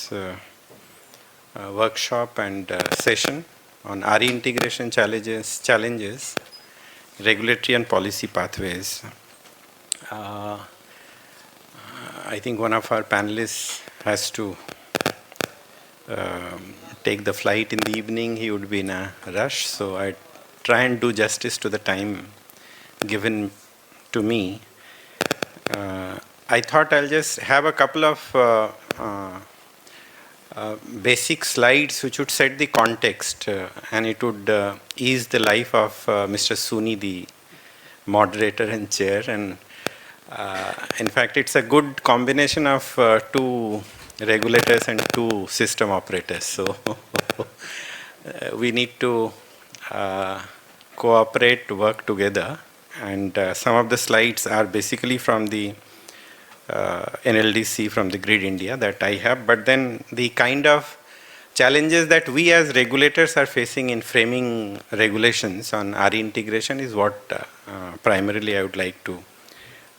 this workshop and session on RE integration challenges, regulatory and policy pathways. I think one of our panelists has to take the flight in the evening. He would be in a rush, so I try and do justice to the time given to me. I thought I'll just have a couple of basic slides which would set the context and it would ease the life of Mr. Soonee, the moderator and chair. And in fact, it's a good combination of two regulators and two system operators. So we need to cooperate, work together. And some of the slides are basically from the NLDC, from the Grid India that I have. But then the kind of challenges that we as regulators are facing in framing regulations on RE integration is what primarily I would like to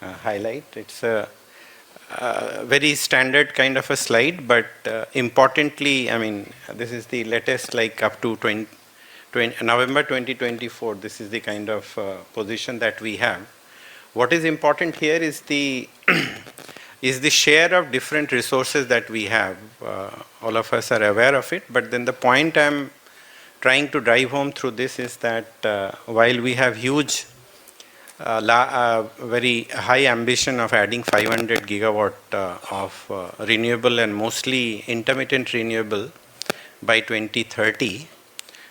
highlight. It's a very standard kind of a slide, but importantly, I mean, this is the latest, like up to November 2024, this is the kind of position that we have. What is important here is the share of different resources that we have. All of us are aware of it, but then the point I'm trying to drive home through this is that while we have huge, very high ambition of adding 500 gigawatt of renewable and mostly intermittent renewable by 2030,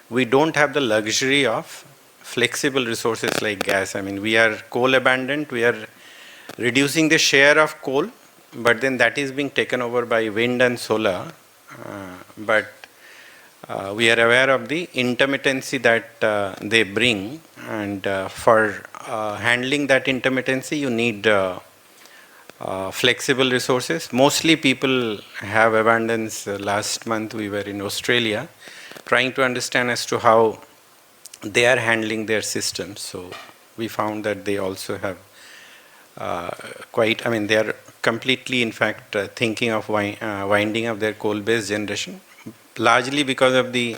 we don't have the luxury of flexible resources like gas. I mean, we are coal abundant, we are reducing the share of coal, but then that is being taken over by wind and solar. But we are aware of the intermittency that they bring, and for handling that intermittency, you need flexible resources. Mostly people have abundance. Last month we were in Australia trying to understand as to how they are handling their systems. So we found that they also have they are completely, in fact, thinking of winding up their coal-based generation, largely because of the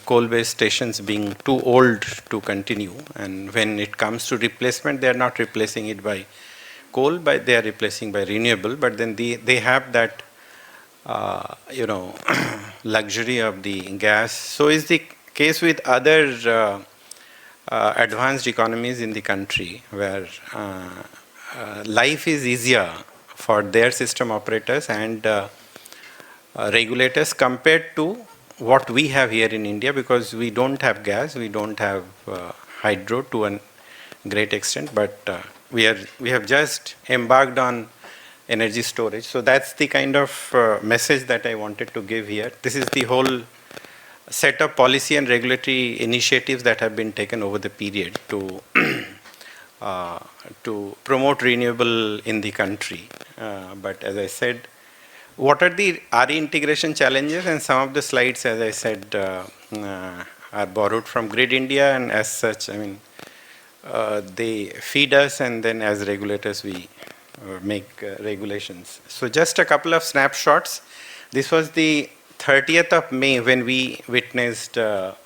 coal-based stations being too old to continue. And when it comes to replacement, they are not replacing it by coal, but they are replacing by renewable. But then they have that, luxury of the gas. So is the case with other advanced economies in the country, where life is easier for their system operators and regulators compared to what we have here in India, because we don't have gas, we don't have hydro to a great extent, but we have just embarked on energy storage. So that's the kind of message that I wanted to give here. This is the whole set of policy and regulatory initiatives that have been taken over the period to promote renewable in the country. But as I said, what are the RE integration challenges? And some of the slides, as I said, are borrowed from Grid India, and as such, I mean, they feed us, and then as regulators we make regulations. So just a couple of snapshots. This was the 30th of May when we witnessed solar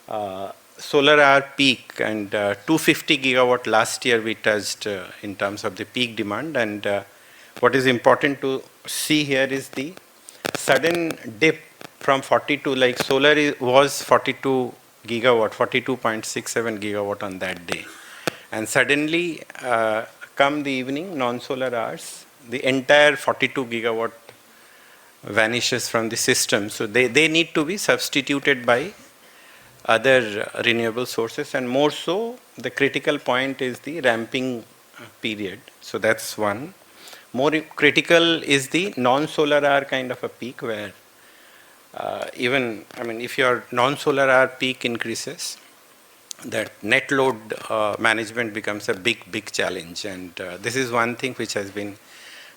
hour peak, and 250 gigawatt last year we touched in terms of the peak demand. And what is important to see here is the sudden dip from 42, like solar was 42 gigawatt, 42.67 gigawatt on that day. And suddenly, come the evening, non-solar hours, the entire 42 gigawatt vanishes from the system. So they need to be substituted by other renewable sources, and more so, the critical point is the ramping period. So that's one. More critical is the non-solar hour kind of a peak, where if your non-solar hour peak increases, that net load management becomes a big challenge. And this is one thing which has been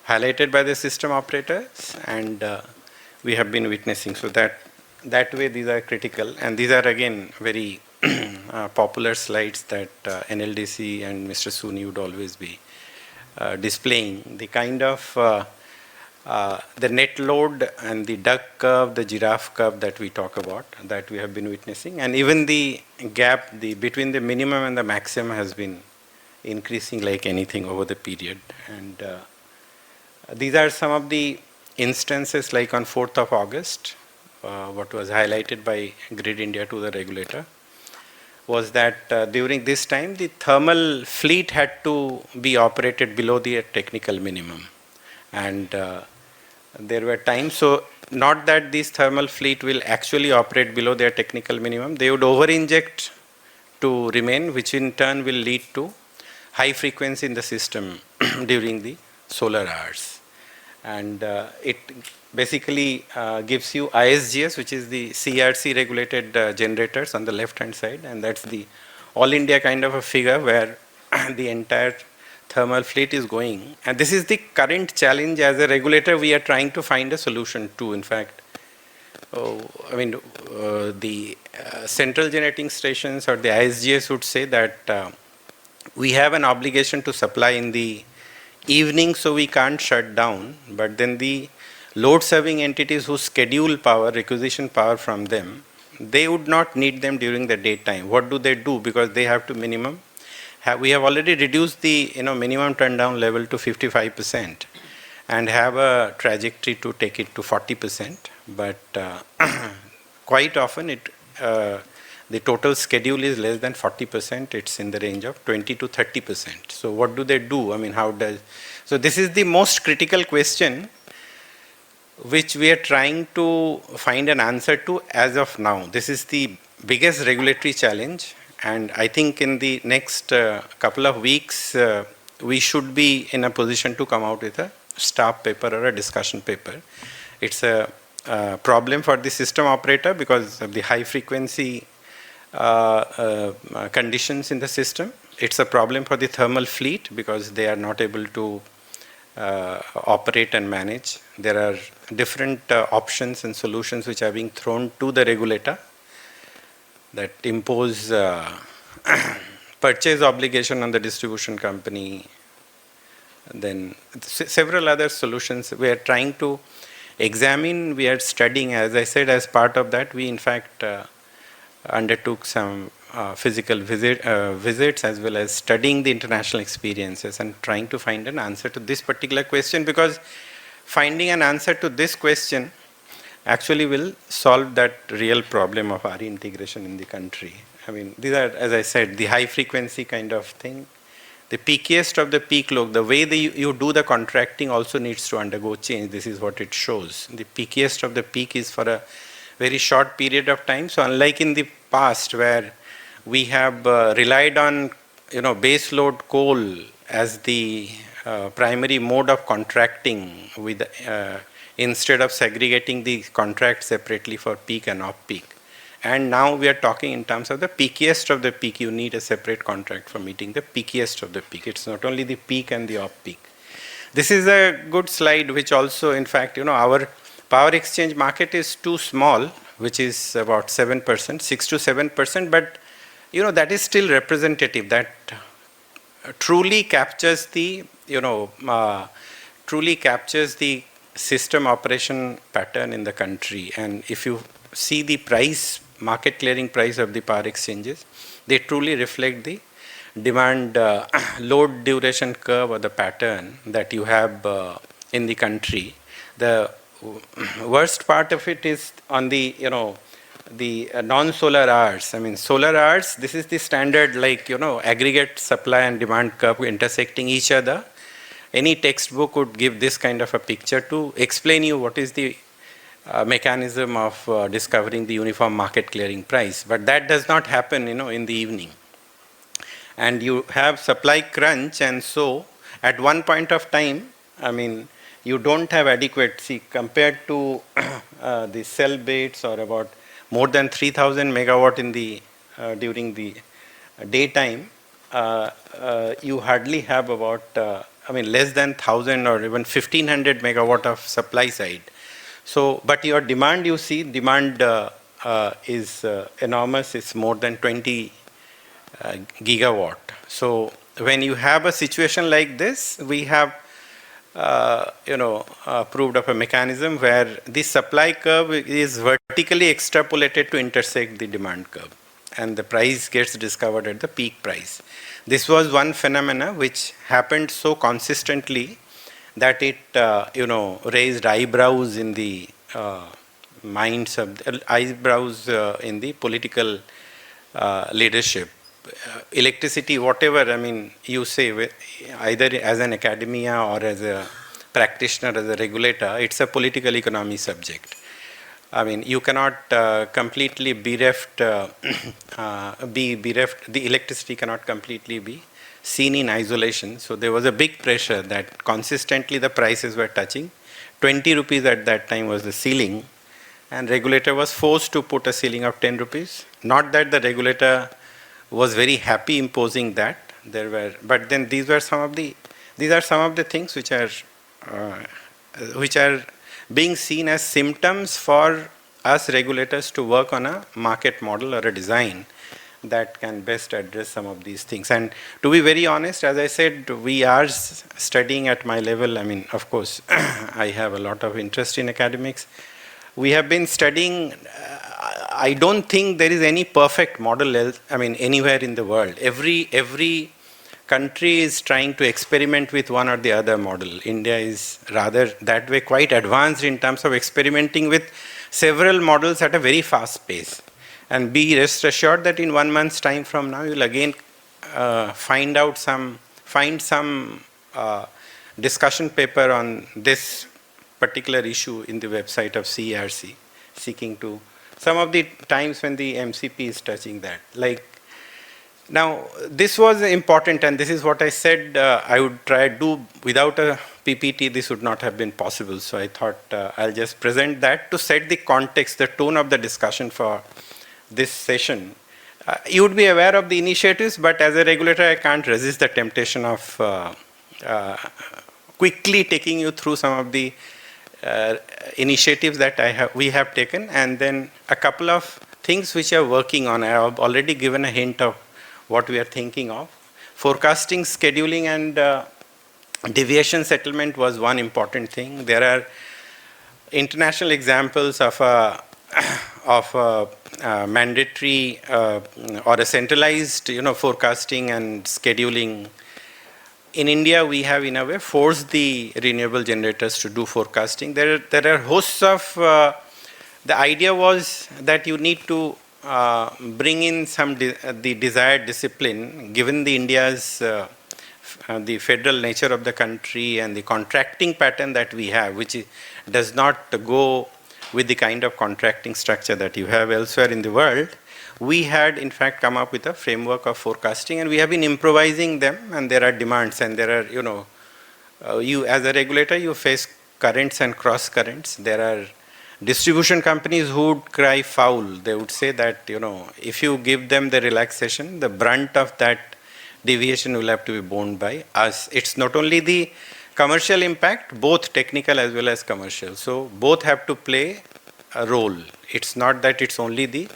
highlighted by the system operators, and we have been witnessing. So that way these are critical, and these are again very popular slides that NLDC and Mr. Soonee would always be displaying. The kind of the net load and the duck curve, the giraffe curve that we talk about, that we have been witnessing, and even the gap between the minimum and the maximum has been increasing like anything over the period. And these are some of the instances, like on 4th of August, what was highlighted by Grid India to the regulator was that during this time the thermal fleet had to be operated below the technical minimum. And there were times, so not that this thermal fleet will actually operate below their technical minimum, they would over-inject to remain, which in turn will lead to high frequency in the system during the solar hours. And it basically gives you ISGS, which is the CERC regulated generators on the left hand side, and that's the all India kind of a figure where the entire thermal fleet is going. And this is the current challenge. As a regulator, we are trying to find a solution to. In fact, the central generating stations or the ISGS would say that we have an obligation to supply in the evening, so we can't shut down. But then the load serving entities who schedule power, requisition power from them, they would not need them during the daytime. What do? Because they have to minimum. We have already reduced the minimum turndown level to 55% and have a trajectory to take it to 40%. But quite often the total schedule is less than 40%. It's in the range of 20 to 30%. So what do? So this is the most critical question which we are trying to find an answer to as of now. This is the biggest regulatory challenge. And I think in the next couple of weeks, we should be in a position to come out with a staff paper or a discussion paper. It's a problem for the system operator because of the high frequency conditions in the system. It's a problem for the thermal fleet because they are not able to operate and manage. There are different options and solutions which are being thrown to the regulator that impose purchase obligation on the distribution company. Then several other solutions we are trying to examine, we are studying. As I said, as part of that, we in fact undertook some physical visits as well as studying the international experiences and trying to find an answer to this particular question, because finding an answer to this question actually will solve that real problem of RE integration in the country. I mean, these are, as I said, the high frequency kind of thing. The peakiest of the peak load, the way you do the contracting also needs to undergo change. This is what it shows. The peakiest of the peak is for a very short period of time. So unlike in the past where we have relied on base load coal as the primary mode of contracting with instead of segregating the contract separately for peak and off-peak. And now we are talking in terms of the peakiest of the peak. You need a separate contract for meeting the peakiest of the peak. It's not only the peak and the off-peak. This is a good slide which also, in fact, our power exchange market is too small, which is about 7%, 6 to 7%, but that is still representative. That truly captures the system operation pattern in the country. And if you see the price, market clearing price of the power exchanges, they truly reflect the demand load duration curve or the pattern that you have in the country. The worst part of it is on the non-solar hours. I mean, solar hours, this is the standard aggregate supply and demand curve intersecting each other. Any textbook would give this kind of a picture to explain you what is the mechanism of discovering the uniform market clearing price. But that does not happen, in the evening. And you have supply crunch, and so at one point of time, I mean, you don't have adequate, compared to the cell baits or about more than 3,000 megawatt in the during the daytime, you hardly have about, less than 1,000 or even 1,500 megawatt of supply side. So, but your demand, demand is enormous. It's more than 20 gigawatt. So when you have a situation like this, we have proved of a mechanism where the supply curve is vertically extrapolated to intersect the demand curve, and the price gets discovered at the peak price. This was one phenomena which happened so consistently that it, raised eyebrows in the minds of eyebrows in the political leadership. Electricity, whatever, I mean, you say, either as an academia or as a practitioner, as a regulator, it's a political economy subject. I mean, you cannot completely bereft, the electricity cannot completely be seen in isolation. So there was a big pressure that consistently the prices were touching. 20 rupees at that time was the ceiling, and regulator was forced to put a ceiling of 10 rupees. Not that the regulator was very happy imposing that. But then these are some of the things which are being seen as symptoms for us regulators to work on a market model or a design that can best address some of these things. And to be very honest, as I said, we are studying at my level. I mean, of course, I have a lot of interest in academics. We have been studying. I don't think there is any perfect model anywhere in the world. Every country is trying to experiment with one or the other model. India is rather that way quite advanced in terms of experimenting with several models at a very fast pace. And be rest assured that in 1 month's time from now, you'll again find some discussion paper on this particular issue in the website of CERC, seeking to some of the times when the MCP is touching that. Now, this was important, and this is what I said I would try to do. Without a PPT, this would not have been possible. So I thought I'll just present that to set the context, the tone of the discussion for this session. You would be aware of the initiatives, but as a regulator, I can't resist the temptation of quickly taking you through some of the initiatives that we have taken, and then a couple of things which are working on. I have already given a hint of what we are thinking of. Forecasting, scheduling, and deviation settlement was one important thing. There are international examples of a mandatory or a centralized, forecasting and scheduling. In India, we have in a way forced the renewable generators to do forecasting. There are hosts of. The idea was that you need to bring in the desired discipline, given the India's the federal nature of the country and the contracting pattern that we have, which does not go with the kind of contracting structure that you have elsewhere in the world. We had, in fact, come up with a framework of forecasting, and we have been improvising them, and there are demands, and there are, you as a regulator, you face currents and cross currents. There are distribution companies who would cry foul. They would say that, if you give them the relaxation, the brunt of that deviation will have to be borne by us. It's not only the commercial impact, both technical as well as commercial. So both have to play a role. It's not that it's only the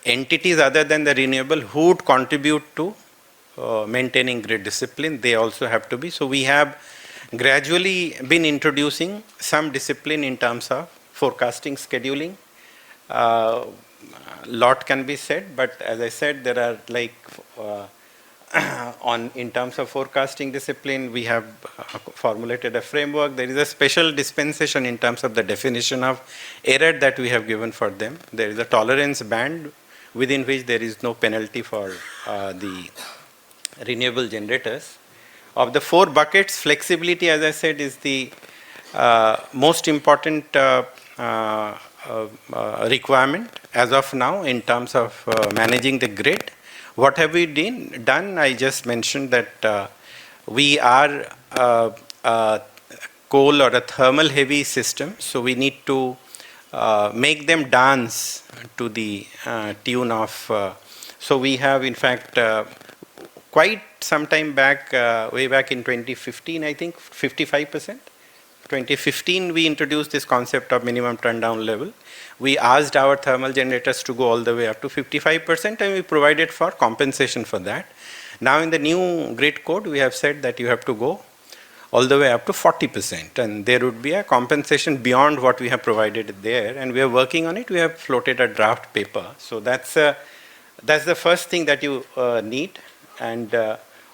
entities other than the renewable who would contribute to maintaining grid discipline. They also have to be. So we have gradually been introducing some discipline in terms of forecasting, scheduling. Lot can be said, but as I said, there are in terms of forecasting discipline, we have formulated a framework. There is a special dispensation in terms of the definition of error that we have given for them. There is a tolerance band within which there is no penalty for the renewable generators. Of the 4 buckets, flexibility, as I said, is the most important requirement as of now in terms of managing the grid. What have we done? I just mentioned that we are a coal or a thermal heavy system, so we need to make them dance to the tune of, so we have in fact quite some time back, way back in 2015, I think 55%. 2015 we introduced this concept of minimum turndown level. We asked our thermal generators to go all the way up to 55%, and we provided for compensation for that. Now in the new grid code, we have said that you have to go all the way up to 40%. And there would be a compensation beyond what we have provided there. And we are working on it. We have floated a draft paper. So that's the first thing that you need. And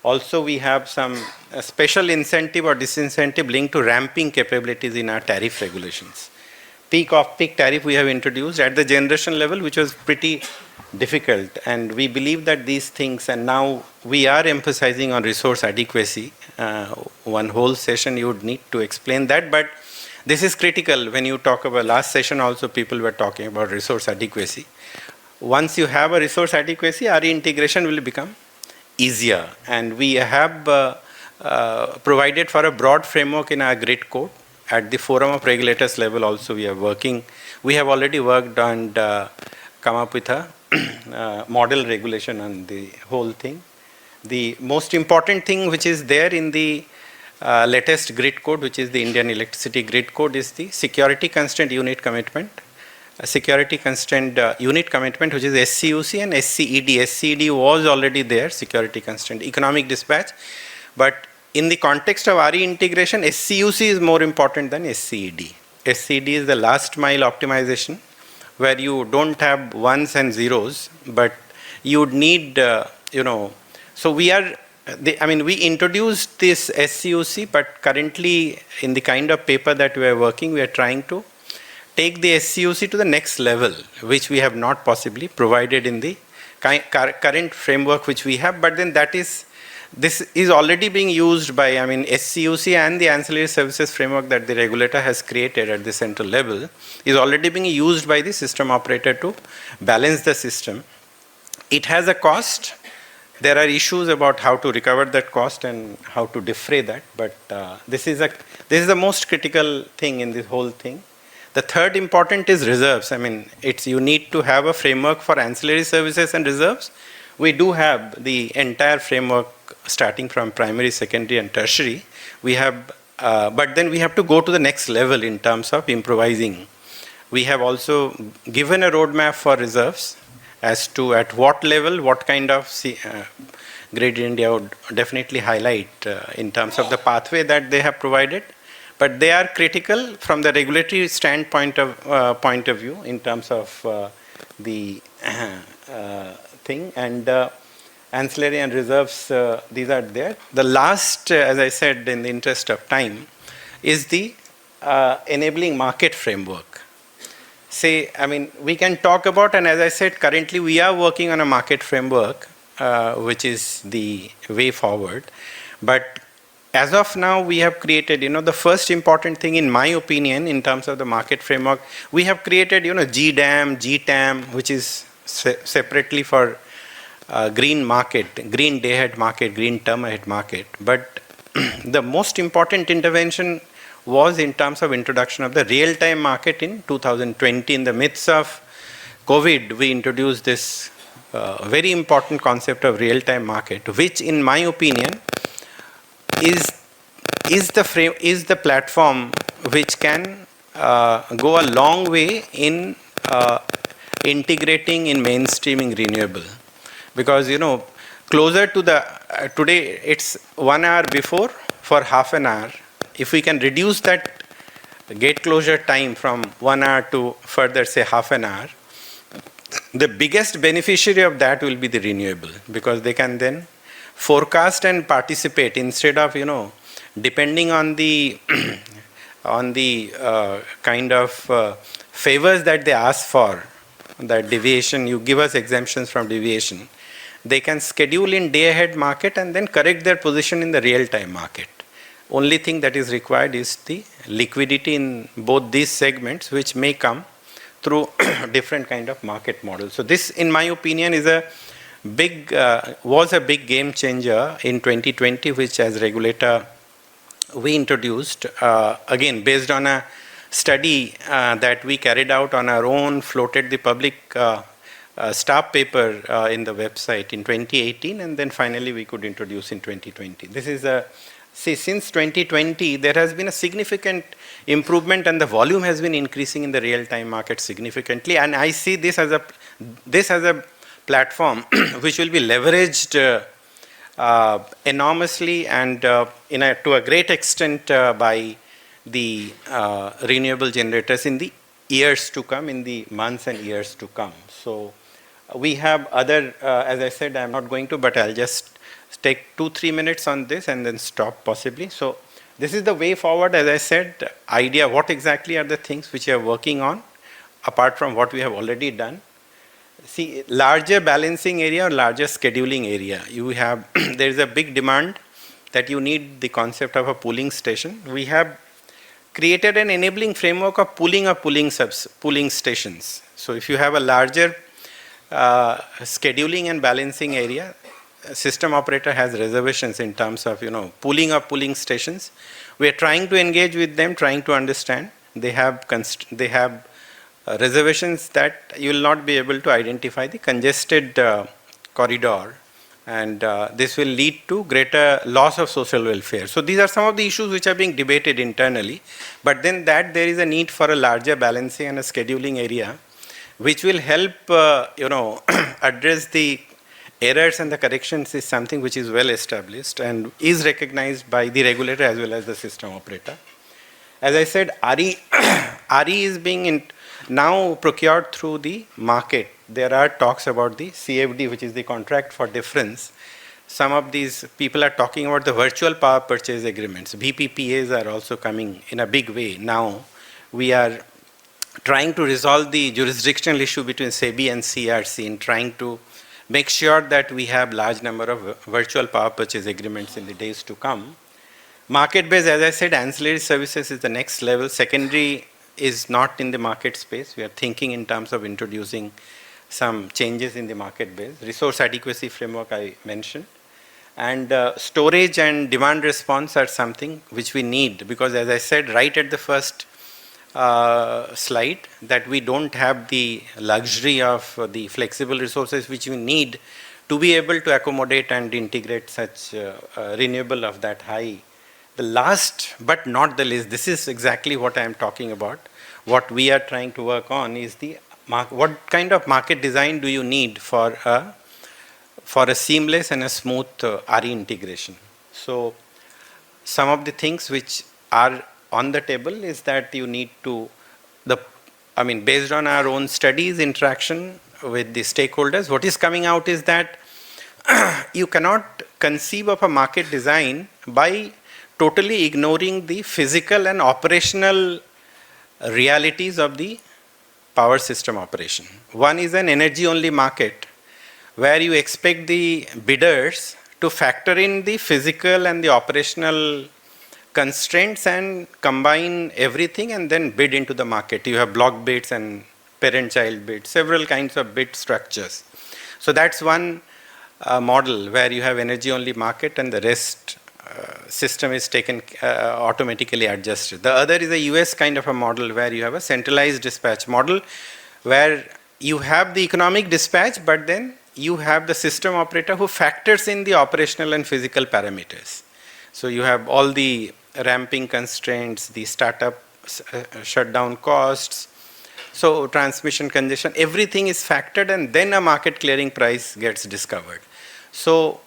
also we have some special incentive or disincentive linked to ramping capabilities in our tariff regulations. Peak off-peak tariff we have introduced at the generation level, which was pretty difficult. And we believe that these things, and now we are emphasizing on resource adequacy. One whole session you would need to explain that, but this is critical when you talk about last session also people were talking about resource adequacy. Once you have a resource adequacy, RE integration will become easier. And we have provided for a broad framework in our grid code. At the forum of regulators level also we are working. We have already worked and come up with a model regulation on the whole thing. The most important thing which is there in the latest grid code, which is the Indian Electricity Grid Code, is the security constraint unit commitment. A security constraint unit commitment, which is SCUC and SCED. SCED was already there, security constraint economic dispatch. But in the context of RE integration, SCUC is more important than SCED. SCED is the last mile optimization, where you don't have ones and zeros, but you would need, so we introduced this SCUC, but currently in the kind of paper that we are working, we are trying to take the SCUC to the next level, which we have not possibly provided in the current framework which we have, but then this is already being used by, SCUC and the ancillary services framework that the regulator has created at the central level is already being used by the system operator to balance the system. It has a cost. There are issues about how to recover that cost and how to defray that, but this is the most critical thing in this whole thing. The third important is reserves. You need to have a framework for ancillary services and reserves. We do have the entire framework starting from primary, secondary and tertiary. We have, but then we have to go to the next level in terms of improvising. We have also given a roadmap for reserves as to at what level, what kind of Grid India would definitely highlight in terms of the pathway that they have provided. But they are critical from the regulatory standpoint point of view in terms of the thing, and ancillary and reserves, these are there. The last, as I said in the interest of time, is the enabling market framework. We can talk about, and as I said, currently we are working on a market framework, which is the way forward. But as of now, we have created, the first important thing in my opinion in terms of the market framework, we have created, GDAM, GTAM, which is separately for green market, green day-ahead market, green term-ahead market. But the most important intervention was in terms of introduction of the real-time market in 2020. In the midst of COVID, we introduced this very important concept of real-time market, which in my opinion is the platform which can go a long way in integrating in mainstreaming renewable. Because, closer to today it's 1 hour before for half an hour. If we can reduce that gate closure time from 1 hour to further, say, half an hour, the biggest beneficiary of that will be the renewable, because they can then forecast and participate instead of, depending on the kind of favors that they ask for, that deviation, you give us exemptions from deviation. They can schedule in day-ahead market and then correct their position in the real-time market. Only thing that is required is the liquidity in both these segments, which may come through different kind of market models. So this, in my opinion, is was a big game changer in 2020, which as regulator we introduced, again, based on a study that we carried out on our own, floated the public staff paper in the website in 2018, and then finally we could introduce in 2020. This is since 2020, there has been a significant improvement, and the volume has been increasing in the real-time market significantly. And I see this as a platform which will be leveraged enormously and to a great extent by the renewable generators in the years to come, in the months and years to come. So we have other, as I said, I'm not going to, but I'll just take 2-3 minutes on this and then stop possibly. So this is the way forward, as I said, idea, what exactly are the things which we are working on, apart from what we have already done. See, larger balancing area or larger scheduling area, you have, there is a big demand that you need the concept of a pooling station. We have created an enabling framework of pooling stations. So if you have a larger scheduling and balancing area, system operator has reservations in terms of, pooling stations. We are trying to engage with them, trying to understand. They have reservations that you will not be able to identify the congested corridor, and this will lead to greater loss of social welfare. So these are some of the issues which are being debated internally, but then that there is a need for a larger balancing and a scheduling area which will help address the errors and the corrections is something which is well established and is recognized by the regulator as well as the system operator. As I said, RE is being now procured through the market. There are talks about the CFD, which is the contract for difference. Some of these people are talking about the virtual power purchase agreements. VPPAs are also coming in a big way. Now we are trying to resolve the jurisdictional issue between SEBI and CERC in trying to make sure that we have large number of virtual power purchase agreements in the days to come. Market-based, as I said, ancillary services is the next level. Secondary is not in the market space. We are thinking in terms of introducing some changes in the market base. Resource adequacy framework I mentioned. And storage and demand response are something which we need, because as I said right at the first slide, that we don't have the luxury of the flexible resources which we need to be able to accommodate and integrate such renewable of that high. The last but not the least, this is exactly what I am talking about. What we are trying to work on is what kind of market design do you need for a seamless and a smooth RE integration. So some of the things which are on the table is that you need to, based on our own studies, interaction with the stakeholders, what is coming out is that you cannot conceive of a market design by totally ignoring the physical and operational realities of the power system operation. One is an energy-only market where you expect the bidders to factor in the physical and the operational constraints and combine everything and then bid into the market. You have block bids and parent-child bids, several kinds of bid structures. So that's one model where you have energy-only market and the rest system is taken automatically adjusted. The other is a US kind of a model where you have a centralized dispatch model where you have the economic dispatch, but then you have the system operator who factors in the operational and physical parameters. So you have all the ramping constraints, the startup shutdown costs, so transmission congestion, everything is factored, and then a market clearing price gets discovered. So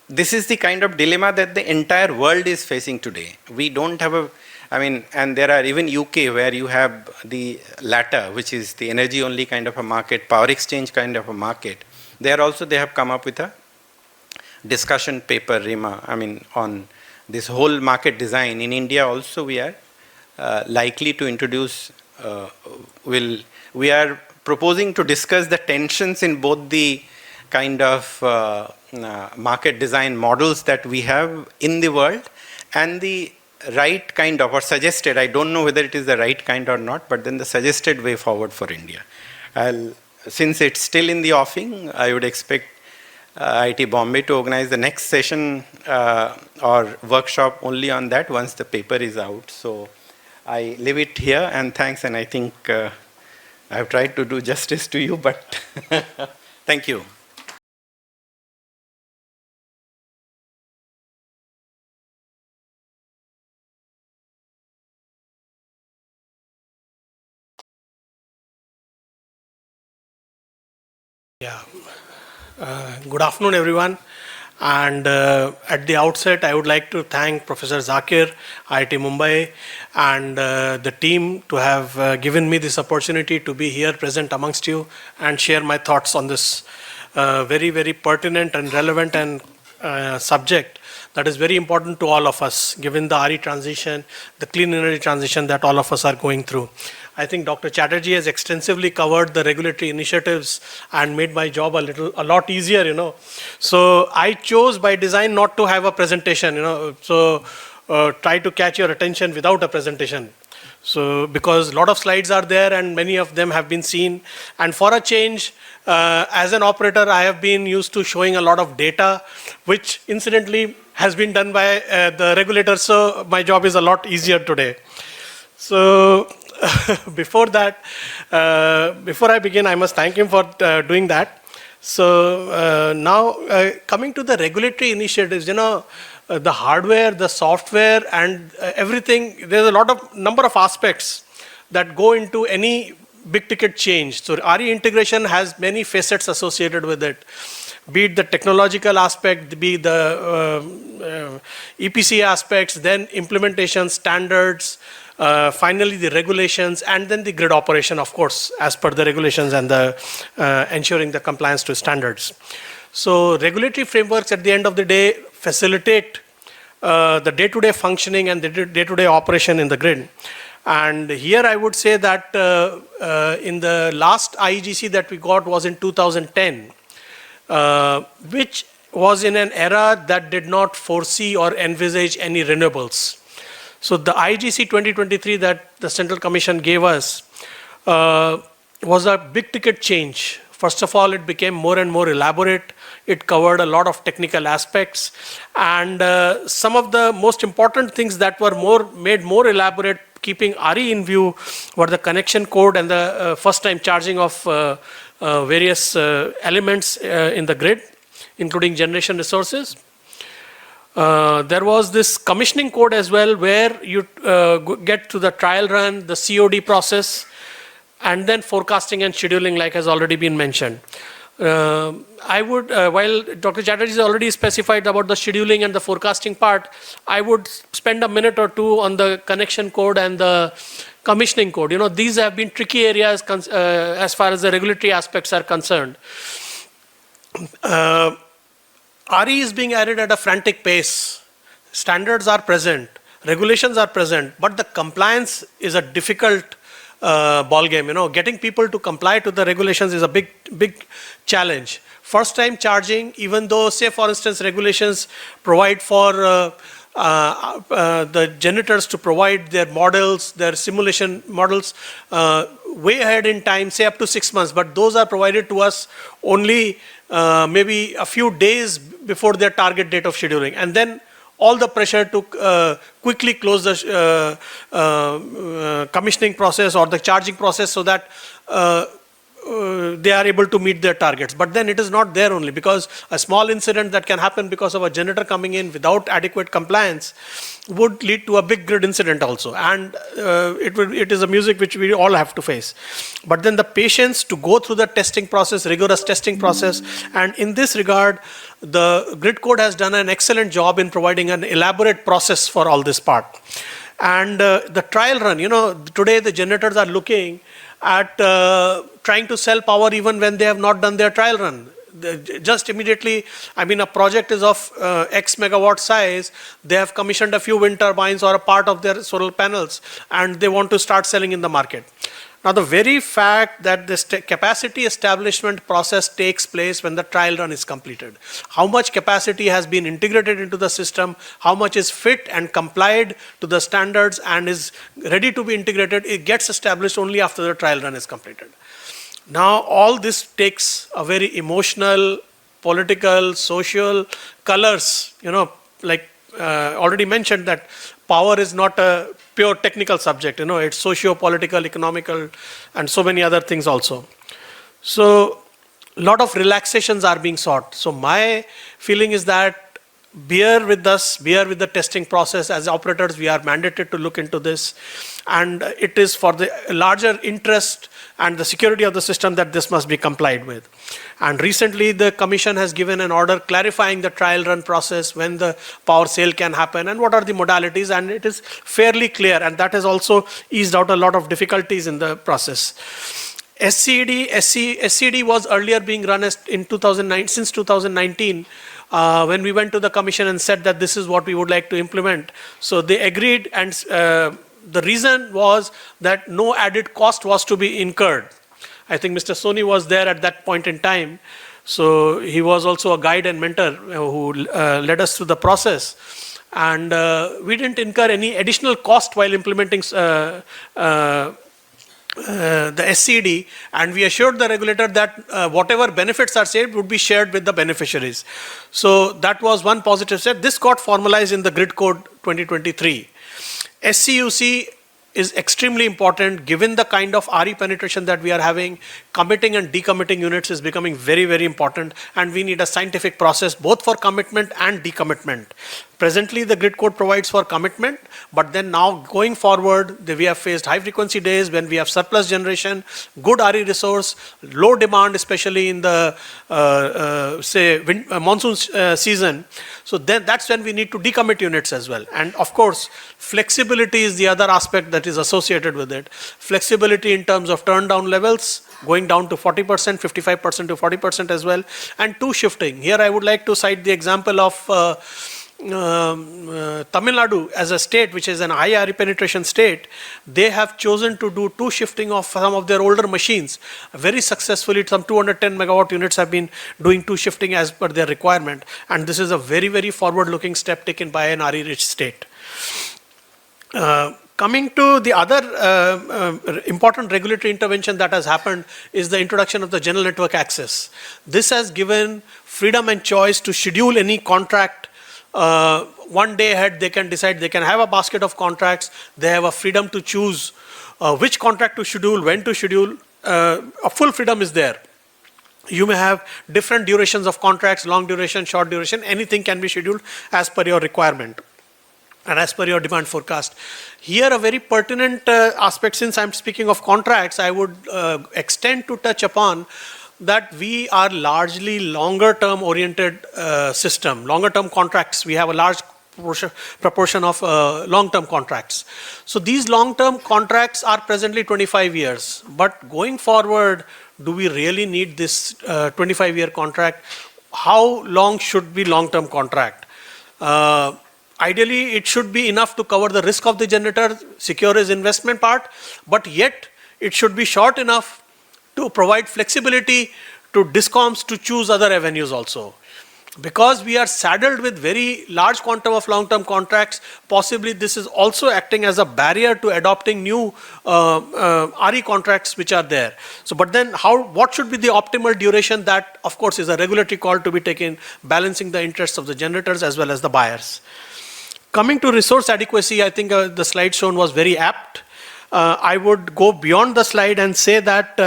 this is the kind of dilemma that the entire world is facing today. We don't have and there are even UK where you have the latter, which is the energy only kind of a market, power exchange kind of a market. There also they have come up with a discussion paper, RIMA, on this whole market design. In India also we are likely to introduce, we are proposing to discuss the tensions in both the kind of market design models that we have in the world and the right kind of, or suggested, I don't know whether it is the right kind or not, but then the suggested way forward for India. Since it's still in the offing, I would expect IIT Bombay to organize the next session or workshop only on that once the paper is out. So I leave it here and thanks, and I think I've tried to do justice to you, but thank you. Yeah. Good afternoon, everyone. And at the outset, I would like to thank Professor Zakir, IIT Mumbai, and the team to have given me this opportunity to be here present amongst you and share my thoughts on this very, very pertinent and relevant and subject that is very important to all of us, given the RE transition, the clean energy transition that all of us are going through. I think Dr. Chatterjee has extensively covered the regulatory initiatives and made my job a lot easier, So I chose by design not to have a presentation, So try to catch your attention without a presentation. So because a lot of slides are there and many of them have been seen. And for a change, as an operator, I have been used to showing a lot of data, which incidentally has been done by the regulators. So my job is a lot easier today. So before that, before I begin, I must thank him for doing that. So now coming to the regulatory initiatives, the hardware, the software, and everything, there's a number of aspects that go into any big ticket change. So RE integration has many facets associated with it, be it the technological aspect, be the EPC aspects, then implementation standards, finally the regulations, and then the grid operation, of course, as per the regulations and the ensuring the compliance to standards. So regulatory frameworks at the end of the day facilitate the day-to-day functioning and the day-to-day operation in the grid. And here I would say that in the last IEGC that we got was in 2010, which was in an era that did not foresee or envisage any renewables. So the IEGC 2023 that the Central Commission gave us was a big ticket change. First of all, it became more and more elaborate. It covered a lot of technical aspects. And some of the most important things that were made more elaborate, keeping RE in view, were the connection code and the first-time charging of various elements in the grid, including generation resources. There was this commissioning code as well, where you get to the trial run, the COD process, and then forecasting and scheduling, like has already been mentioned. I would, while Dr. Chatterjee has already specified about the scheduling and the forecasting part, I would spend a minute or two on the connection code and the commissioning code. These have been tricky areas as far as the regulatory aspects are concerned. RE is being added at a frantic pace. Standards are present, regulations are present, but the compliance is a difficult ball game. Getting people to comply to the regulations is a big challenge. First time charging, even though, say for instance, regulations provide for the generators to provide their models, their simulation models way ahead in time, say up to 6 months, but those are provided to us only maybe a few days before their target date of scheduling. And then all the pressure to quickly close the commissioning process or the charging process so that they are able to meet their targets. But then it is not there only, because a small incident that can happen because of a generator coming in without adequate compliance would lead to a big grid incident also. And it is a music which we all have to face. But then the patience to go through the testing process, rigorous testing process, and in this regard, the grid code has done an excellent job in providing an elaborate process for all this part. And the trial run, today the generators are looking at trying to sell power even when they have not done their trial run. Just immediately, a project is of X megawatt size, they have commissioned a few wind turbines or a part of their solar panels, and they want to start selling in the market. Now, the very fact that this capacity establishment process takes place when the trial run is completed, how much capacity has been integrated into the system, how much is fit and complied to the standards and is ready to be integrated, it gets established only after the trial run is completed. Now, all this takes a very emotional, political, social colors, like already mentioned that power is not a pure technical subject, it's socio-political, economical, and so many other things also. So, a lot of relaxations are being sought. So, my feeling is that bear with us, bear with the testing process. As operators, we are mandated to look into this. And it is for the larger interest and the security of the system that this must be complied with. And recently, the Commission has given an order clarifying the trial run process, when the power sale can happen, and what are the modalities, and it is fairly clear, and that has also eased out a lot of difficulties in the process. SCED was earlier being run in 2009, since 2019, when we went to the Commission and said that this is what we would like to implement. So they agreed, and the reason was that no added cost was to be incurred. I think Mr. Soonee was there at that point in time. So he was also a guide and mentor who led us through the process. And we didn't incur any additional cost while implementing the SCED, and we assured the regulator that whatever benefits are saved would be shared with the beneficiaries. So that was one positive step. This got formalized in the Grid Code 2023. SCUC is extremely important given the kind of RE penetration that we are having. Committing and decommitting units is becoming very, very important, and we need a scientific process both for commitment and decommitment. Presently, the grid code provides for commitment, but then now going forward, we have faced high frequency days when we have surplus generation, good RE resource, low demand, especially in the monsoon season. So then that's when we need to decommit units as well. And of course, flexibility is the other aspect that is associated with it. Flexibility in terms of turn down levels, going down to 40%, 55% to 40% as well, and two shifting. Here I would like to cite the example of Tamil Nadu as a state, which is an high RE penetration state. They have chosen to do two shifting of some of their older machines very successfully. Some 210 megawatt units have been doing two shifting as per their requirement, and this is a very, very forward-looking step taken by an RE-rich state. Coming to the other important regulatory intervention that has happened is the introduction of the general network access. This has given freedom and choice to schedule any contract. One day ahead, they can decide, they can have a basket of contracts, they have a freedom to choose which contract to schedule, when to schedule. A full freedom is there. You may have different durations of contracts, long duration, short duration, anything can be scheduled as per your requirement and as per your demand forecast. Here a very pertinent aspect, since I'm speaking of contracts, I would extend to touch upon that we are largely longer term oriented system, longer term contracts. We have a large proportion of long-term contracts. So these long-term contracts are presently 25 years, but going forward, do we really need this 25-year contract? How long should be long-term contract? Ideally, it should be enough to cover the risk of the generator, secure his investment part, but yet it should be short enough to provide flexibility to DISCOMs to choose other avenues also. Because we are saddled with very large quantum of long-term contracts, possibly this is also acting as a barrier to adopting new RE contracts which are there. So, but then what should be the optimal duration? That of course is a regulatory call to be taken, balancing the interests of the generators as well as the buyers. Coming to resource adequacy, I think the slide shown was very apt. I would go beyond the slide and say that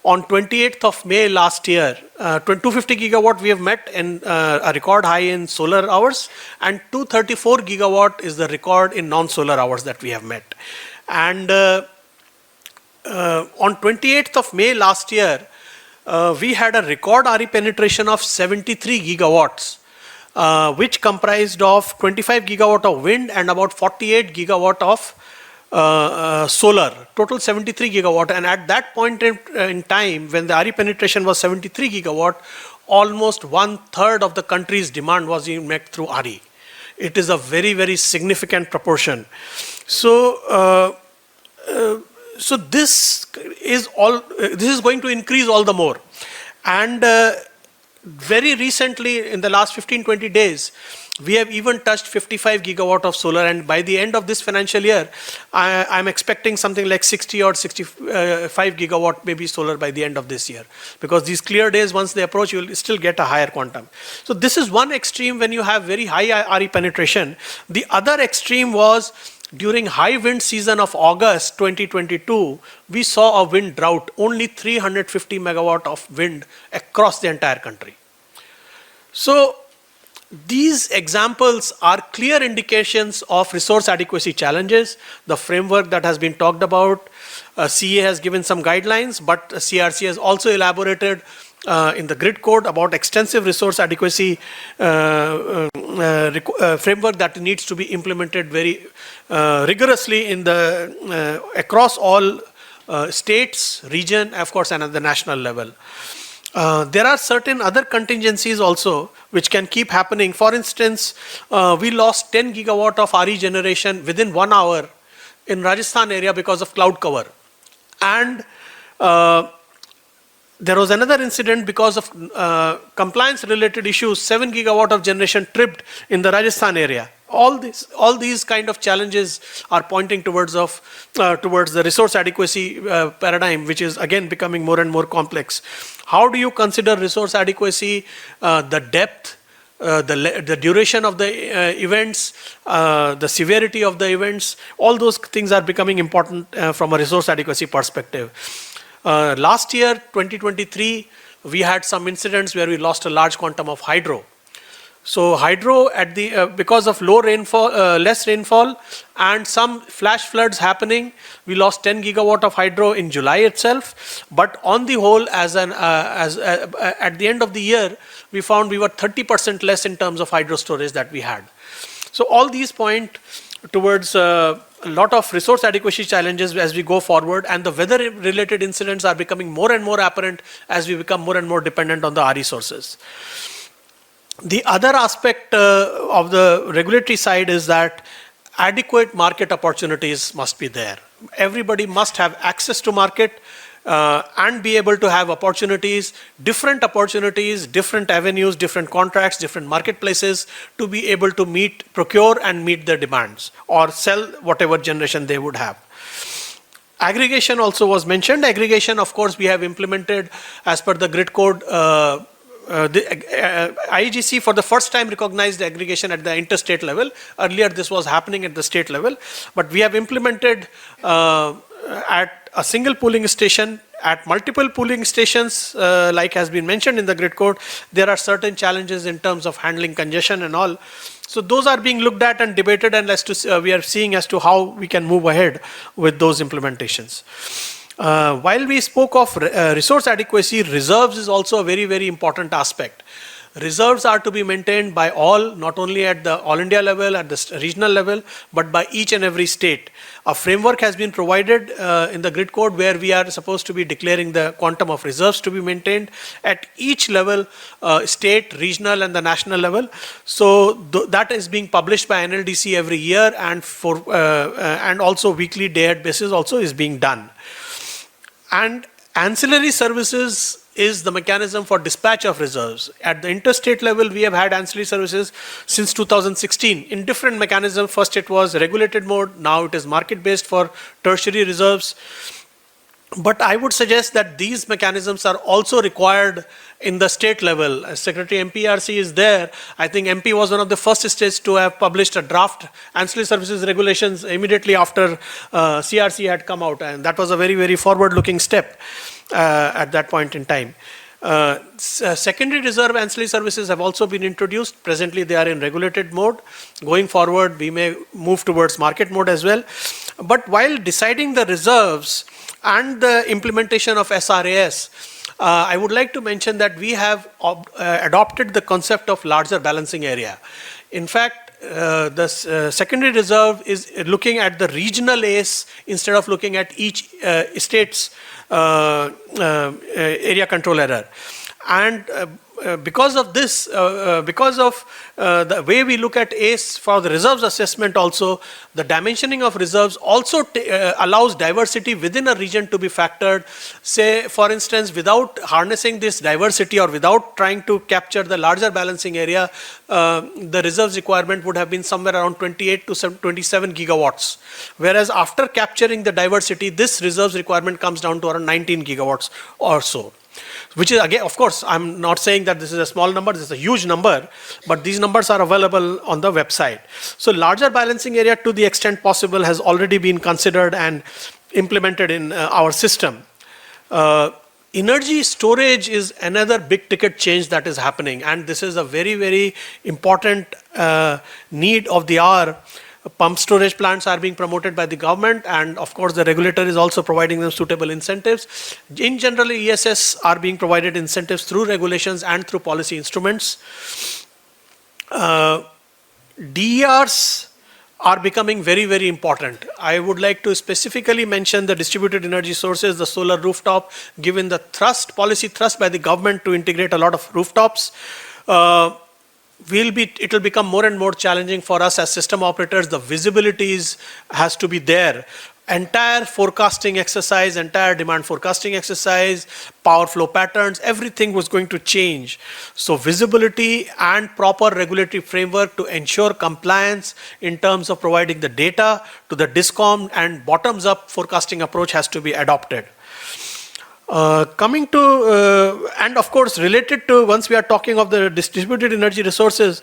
on 28th of May last year, 250 gigawatt we have met in a record high in solar hours, and 234 gigawatt is the record in non-solar hours that we have met. And on 28th of May last year, we had a record RE penetration of 73 gigawatts. Which comprised of 25 gigawatt of wind and about 48 gigawatt of solar, total 73 gigawatt. And at that point in time, when the RE penetration was 73 gigawatt, almost 1/3 of the country's demand was being met through RE. It is a very, very significant proportion. So, so this is going to increase all the more. And very recently, in the last 15-20 days, we have even touched 55 gigawatt of solar, and by the end of this financial year, I'm expecting something like 60 or 65 gigawatt maybe solar by the end of this year. Because these clear days, once they approach, you will still get a higher quantum. So this is one extreme when you have very high RE penetration. The other extreme was during high wind season of August 2022, we saw a wind drought, only 350 megawatt of wind across the entire country. So These examples are clear indications of resource adequacy challenges. The framework that has been talked about, CA has given some guidelines, but CRC has also elaborated in the grid code about extensive resource adequacy framework that needs to be implemented very rigorously in the across all states, region, of course, and at the national level. There are certain other contingencies also which can keep happening. For instance, we lost 10 gigawatt of RE generation within 1 hour in Rajasthan area because of cloud cover. And there was another incident because of compliance related issues, 7 gigawatt of generation tripped in the Rajasthan area. All these kind of challenges are pointing towards the resource adequacy paradigm, which is again becoming more and more complex. How do you consider resource adequacy, the depth, the duration of the events, the severity of the events? All those things are becoming important from a resource adequacy perspective. Last year, 2023, we had some incidents where we lost a large quantum of hydro. So hydro at the because of low rainfall, less rainfall, and some flash floods happening, we lost 10 gigawatt of hydro in July itself. But on the whole, at the end of the year, we found we were 30% less in terms of hydro storage that we had. So all these point towards a lot of resource adequacy challenges as we go forward, and the weather-related incidents are becoming more and more apparent as we become more and more dependent on the RE sources. The other aspect of the regulatory side is that adequate market opportunities must be there. Everybody must have access to market and be able to have opportunities, different avenues, different contracts, different marketplaces to be able to procure and meet their demands or sell whatever generation they would have. Aggregation also was mentioned. Aggregation, of course, we have implemented as per the grid code. IEGC for the first time recognized aggregation at the interstate level. Earlier this was happening at the state level, but we have implemented at a single pooling station, at multiple pooling stations, like has been mentioned in the grid code. There are certain challenges in terms of handling congestion and all. So those are being looked at and debated, and we are seeing as to how we can move ahead with those implementations. While we spoke of resource adequacy, reserves is also a very, very important aspect. Reserves are to be maintained by all, not only at the all India level, at the regional level, but by each and every state. A framework has been provided in the grid code where we are supposed to be declaring the quantum of reserves to be maintained at each level, state, regional, and the national level. So that is being published by NLDC every year, and and also weekly day-ahead basis also is being done. And ancillary services is the mechanism for dispatch of reserves. At the interstate level, we have had ancillary services since 2016 in different mechanisms. First it was regulated mode, now it is market-based for tertiary reserves. But I would suggest that these mechanisms are also required in the state level. As Secretary MPRC is there, I think MP was one of the first states to have published a draft ancillary services regulations immediately after CRC had come out, and that was a very, very forward-looking step at that point in time. Secondary reserve ancillary services have also been introduced. Presently they are in regulated mode. Going forward, we may move towards market mode as well. But while deciding the reserves and the implementation of SRAS, I would like to mention that we have adopted the concept of larger balancing area. In fact, the secondary reserve is looking at the regional ACE instead of looking at each state's area control error. And because of this, the way we look at ACE for the reserves assessment also, the dimensioning of reserves also allows diversity within a region to be factored. Say, for instance, without harnessing this diversity or without trying to capture the larger balancing area, the reserves requirement would have been somewhere around 28 to 27 gigawatts. Whereas after capturing the diversity, this reserves requirement comes down to around 19 gigawatts or so. Which is, again, of course, I'm not saying that this is a small number, this is a huge number, but these numbers are available on the website. So larger balancing area, to the extent possible, has already been considered and implemented in our system. energy storage is another big ticket change that is happening, and this is a very, very important need of the hour. Pump storage plants are being promoted by the government, and of course the regulator is also providing them suitable incentives. In general, ESS are being provided incentives through regulations and through policy instruments. DERs are becoming very, very important. I would like to specifically mention the distributed energy sources, the solar rooftop, given the policy thrust by the government to integrate a lot of rooftops. It will become more and more challenging for us as system operators. The visibilities has to be there. Entire forecasting exercise, entire demand forecasting exercise, power flow patterns, everything was going to change. So visibility and proper regulatory framework to ensure compliance in terms of providing the data to the DISCOM and bottoms up forecasting approach has to be adopted. Coming to, and of course related to, once we are talking of the distributed energy resources,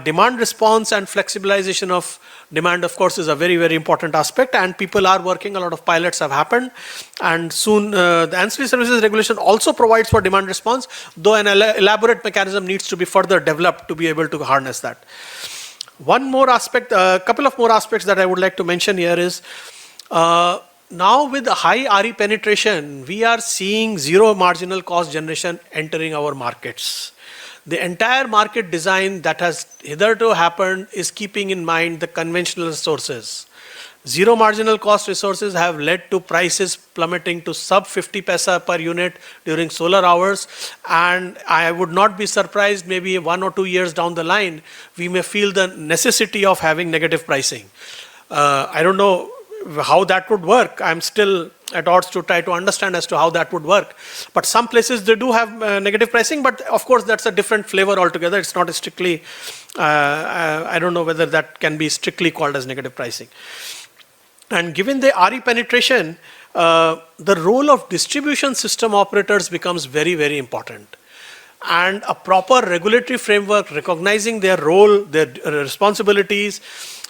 demand response and flexibilization of demand, of course, is a very, very important aspect, and people are working, a lot of pilots have happened, and soon the ancillary services regulation also provides for demand response, though an elaborate mechanism needs to be further developed to be able to harness that. One more aspect, a couple of more aspects that I would like to mention here is, now with the high RE penetration, we are seeing zero marginal cost generation entering our markets. The entire market design that has hitherto happened is keeping in mind the conventional resources. Zero marginal cost resources have led to prices plummeting to sub 50 paisa per unit during solar hours, and I would not be surprised maybe 1 or 2 years down the line, we may feel the necessity of having negative pricing. I don't know how that would work. I'm still at odds to try to understand as to how that would work. But some places they do have negative pricing, but of course that's a different flavor altogether. It's not strictly, I don't know whether that can be strictly called as negative pricing. And given the RE penetration, the role of distribution system operators becomes very, very important. And a proper regulatory framework recognizing their role, their responsibilities,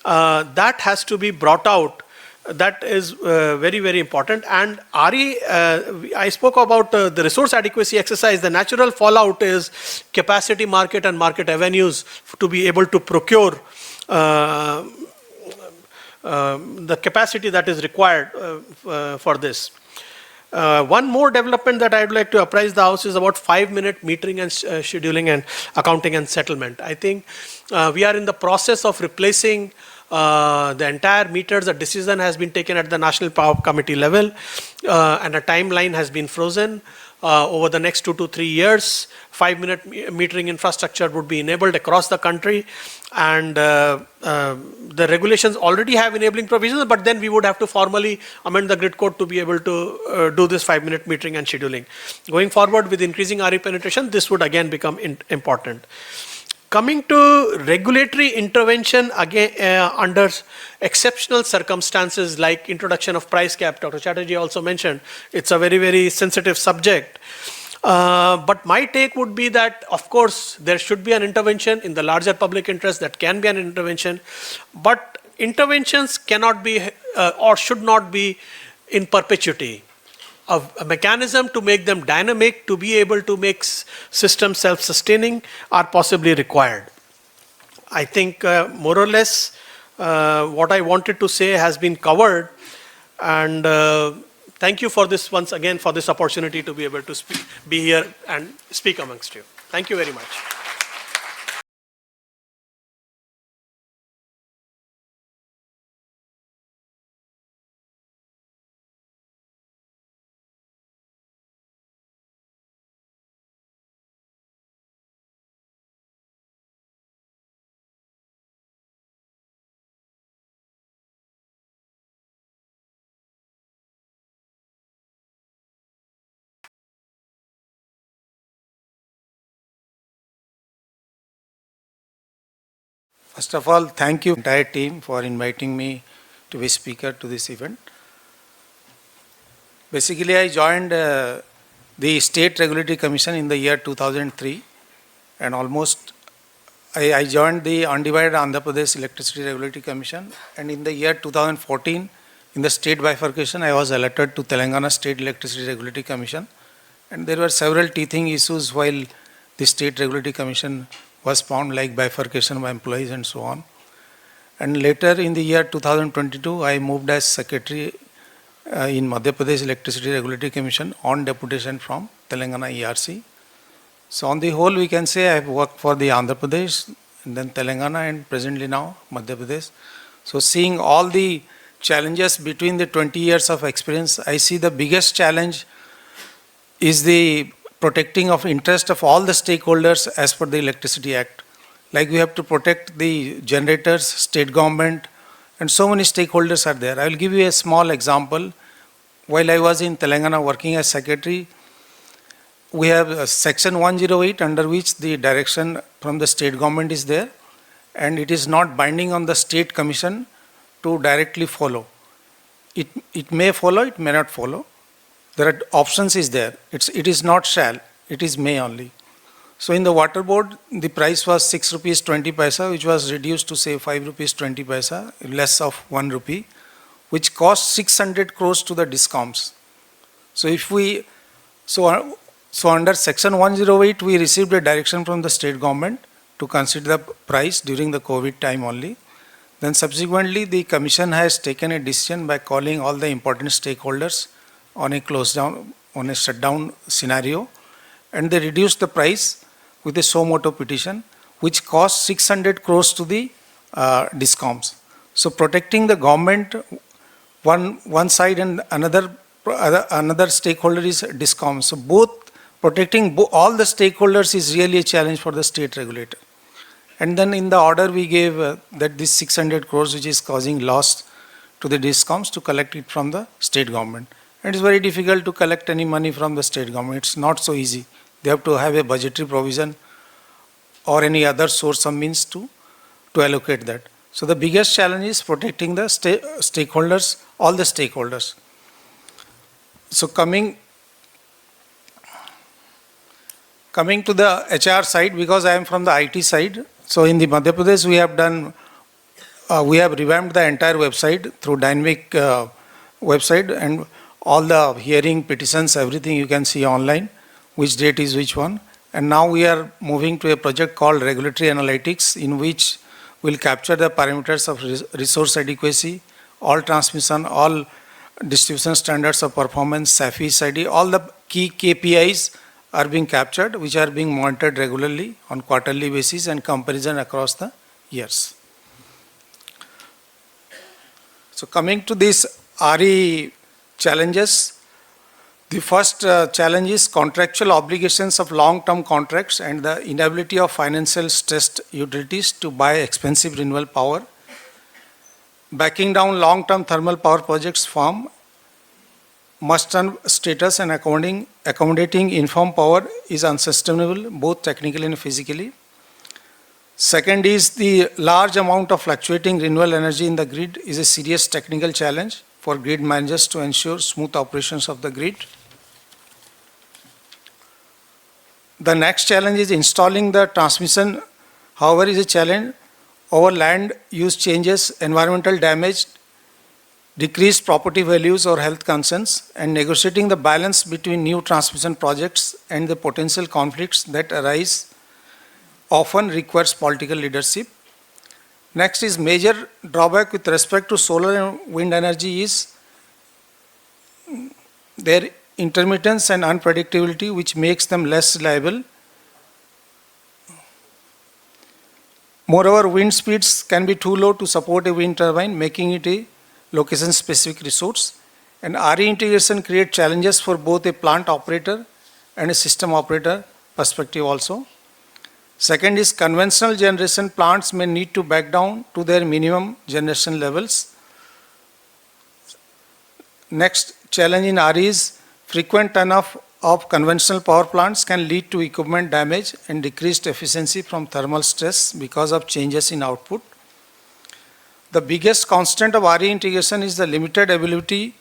that has to be brought out. That is very, very important. And RE, I spoke about the resource adequacy exercise. The natural fallout is capacity market and market avenues to be able to procure the capacity that is required for this. One more development that I would like to apprise the House is about 5-minute metering and scheduling and accounting and settlement. I think we are in the process of replacing the entire meters. A decision has been taken at the National Power Committee level, and a timeline has been frozen. Over the next 2 to 3 years, 5-minute metering infrastructure would be enabled across the country, and the regulations already have enabling provisions, but then we would have to formally amend the grid code to be able to do this 5-minute metering and scheduling. Going forward with increasing RE penetration, this would again become important. Coming to regulatory intervention again under exceptional circumstances like introduction of price cap, Dr. Chatterjee also mentioned, it's a very, very sensitive subject. But my take would be that, of course, there should be an intervention in the larger public interest. That can be an intervention, but interventions cannot be or should not be in perpetuity. A mechanism to make them dynamic, to be able to make systems self-sustaining are possibly required. I think more or less what I wanted to say has been covered, and thank you for this once again for this opportunity to be able to be here and speak amongst you. Thank you very much. First of all, thank you entire team for inviting me to be speaker to this event. Basically, I joined the State Regulatory Commission in the year 2003, and almost I joined the Undivided Andhra Pradesh Electricity Regulatory Commission, and in the year 2014, in the state bifurcation, I was elected to Telangana State Electricity Regulatory Commission, And there were several teething issues while the State Regulatory Commission was found, like bifurcation of employees and so on. And later in the year 2022, I moved as secretary in Madhya Pradesh Electricity Regulatory Commission on deputation from Telangana ERC. So on the whole, we can say I have worked for the Andhra Pradesh, and then Telangana, and presently now Madhya Pradesh. So seeing all the challenges between the 20 years of experience, I see the biggest challenge is the protecting of interest of all the stakeholders as per the Electricity Act. Like we have to protect the generators, state government, and so many stakeholders are there. I will give you a small example. While I was in Telangana working as secretary, we have Section 108 under which the direction from the state government is there, and it is not binding on the state commission to directly follow. It may follow, it may not follow. There are options is there. It is not shall, it is may only. So in the water board, the price was 6 rupees 20 paisa, which was reduced to say 5 rupees 20 paisa, less of 1 rupee, which cost 600 crores to the DISCOMs. So if we, so under Section 108, we received a direction from the state government to consider the price during the COVID time only. Then subsequently, the commission has taken a decision by calling all the important stakeholders on a close down, on a shutdown scenario, and they reduced the price with a suo motu petition, which cost 600 crores to the DISCOMs. So protecting the government, one side, and another stakeholder is DISCOM. So both protecting all the stakeholders is really a challenge for the state regulator. And then in the order we gave that this 600 crores which is causing loss to the DISCOMs to collect it from the state government. And it's very difficult to collect any money from the state government. It's not so easy. They have to have a budgetary provision or any other source of means to allocate that. So the biggest challenge is protecting the stakeholders, all the stakeholders. So coming to the HR side, because I am from the IT side, so in the Madhya Pradesh we have done, we have revamped the entire website through dynamic website, and all the hearing, petitions, everything you can see online, which date is which one. And now we are moving to a project called Regulatory Analytics, in which we'll capture the parameters of resource adequacy, all transmission, all distribution standards of performance, SAFI, SAIDI, all the key KPIs are being captured, which are being monitored regularly on quarterly basis and comparison across the years. So coming to these RE challenges, the first challenge is contractual obligations of long-term contracts and the inability of financial stressed utilities to buy expensive renewable power. Backing down long-term thermal power projects from must-run status and accommodating informed power is unsustainable, both technically and physically. Second is the large amount of fluctuating renewable energy in the grid is a serious technical challenge for grid managers to ensure smooth operations of the grid. The next challenge is installing the transmission, however, is a challenge over land use changes, environmental damage, decreased property values or health concerns, and negotiating the balance between new transmission projects and the potential conflicts that arise often requires political leadership. Next is major drawback with respect to solar and wind energy is their intermittence and unpredictability, which makes them less reliable. Moreover, wind speeds can be too low to support a wind turbine, making it a location-specific resource. And RE integration creates challenges for both a plant operator and a system operator perspective also. Second is conventional generation plants may need to back down to their minimum generation levels. Next challenge in RE is frequent turn-off of conventional power plants can lead to equipment damage and decreased efficiency from thermal stress because of changes in output. The biggest constant of RE integration is the limited ability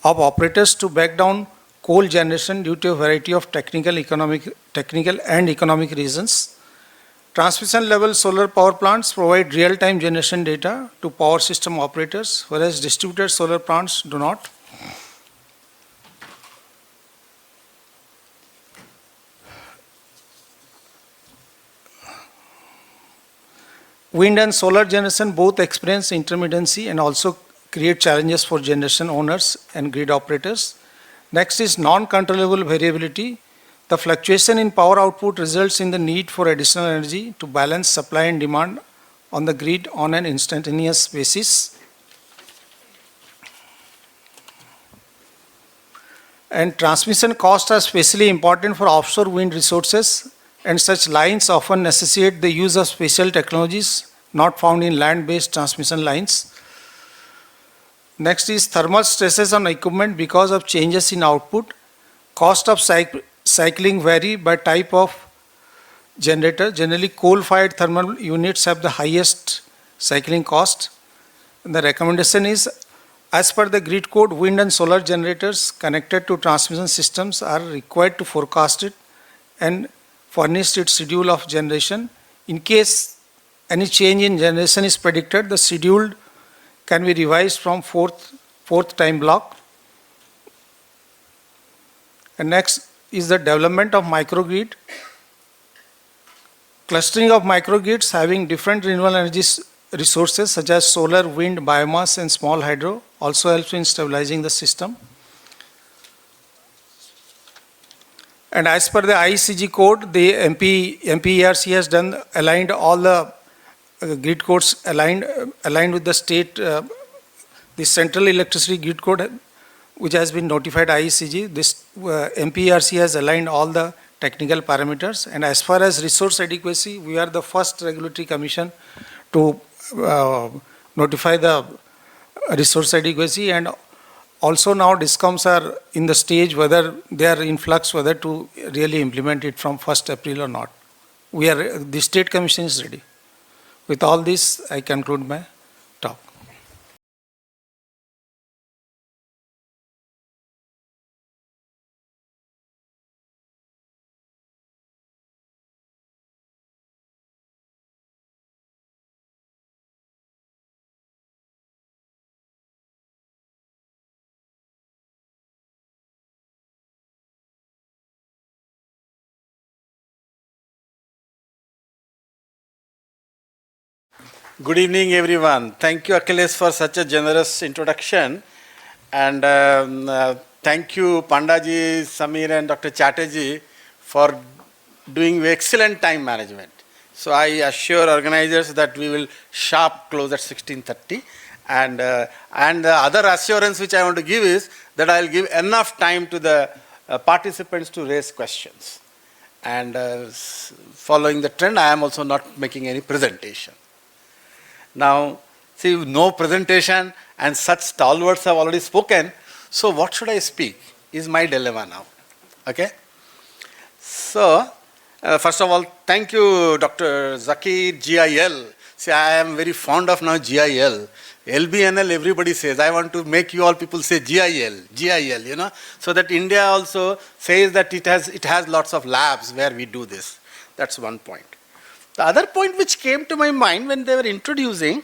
of operators to back down coal generation due to a variety of technical and economic reasons. Transmission level solar power plants provide real-time generation data to power system operators, whereas distributed solar plants do not. Wind and solar generation both experience intermittency and also create challenges for generation owners and grid operators. Next is non-controllable variability. The fluctuation in power output results in the need for additional energy to balance supply and demand on the grid on an instantaneous basis. And transmission costs are especially important for offshore wind resources, and such lines often necessitate the use of special technologies not found in land-based transmission lines. Next is thermal stresses on equipment because of changes in output. Cost of cycling vary by type of generator. Generally, coal-fired thermal units have the highest cycling cost. And the recommendation is, as per the grid code, wind and solar generators connected to transmission systems are required to forecast it and furnish its schedule of generation. In case any change in generation is predicted, the schedule can be revised from fourth time block. And next is the development of microgrid. Clustering of microgrids having different renewable energy resources such as solar, wind, biomass and small hydro also helps in stabilizing the system. And as per the IECG code, the MPERC has aligned all the grid codes aligned with the state, the central electricity grid code, which has been notified IECG. This MPERC has aligned all the technical parameters. And as far as resource adequacy, we are the first regulatory commission to notify the resource adequacy, and also now DISCOMs are in the stage whether they are in flux whether to really implement it from 1st April or not. The state commission is ready. With all this, I conclude my talk. Good evening, everyone. Thank you, Achilles, for such a generous introduction. And thank you, Pandaji, Samir, and Dr. Chatterjee for doing excellent time management. So I assure organizers that we will sharp close at 16:30. And the other assurance which I want to give is that I will give enough time to the participants to raise questions. And following the trend, I am also not making any presentation. Now, see, no presentation and such stalwarts have already spoken, so what should I speak is my dilemma now. Okay? So, first of all, thank you, Dr. Zakir, GIL. See, I am very fond of now GIL. LBNL, everybody says. I want to make you all people say GIL, you know, so that India also says that it has lots of labs where we do this. That's one point. The other point which came to my mind when they were introducing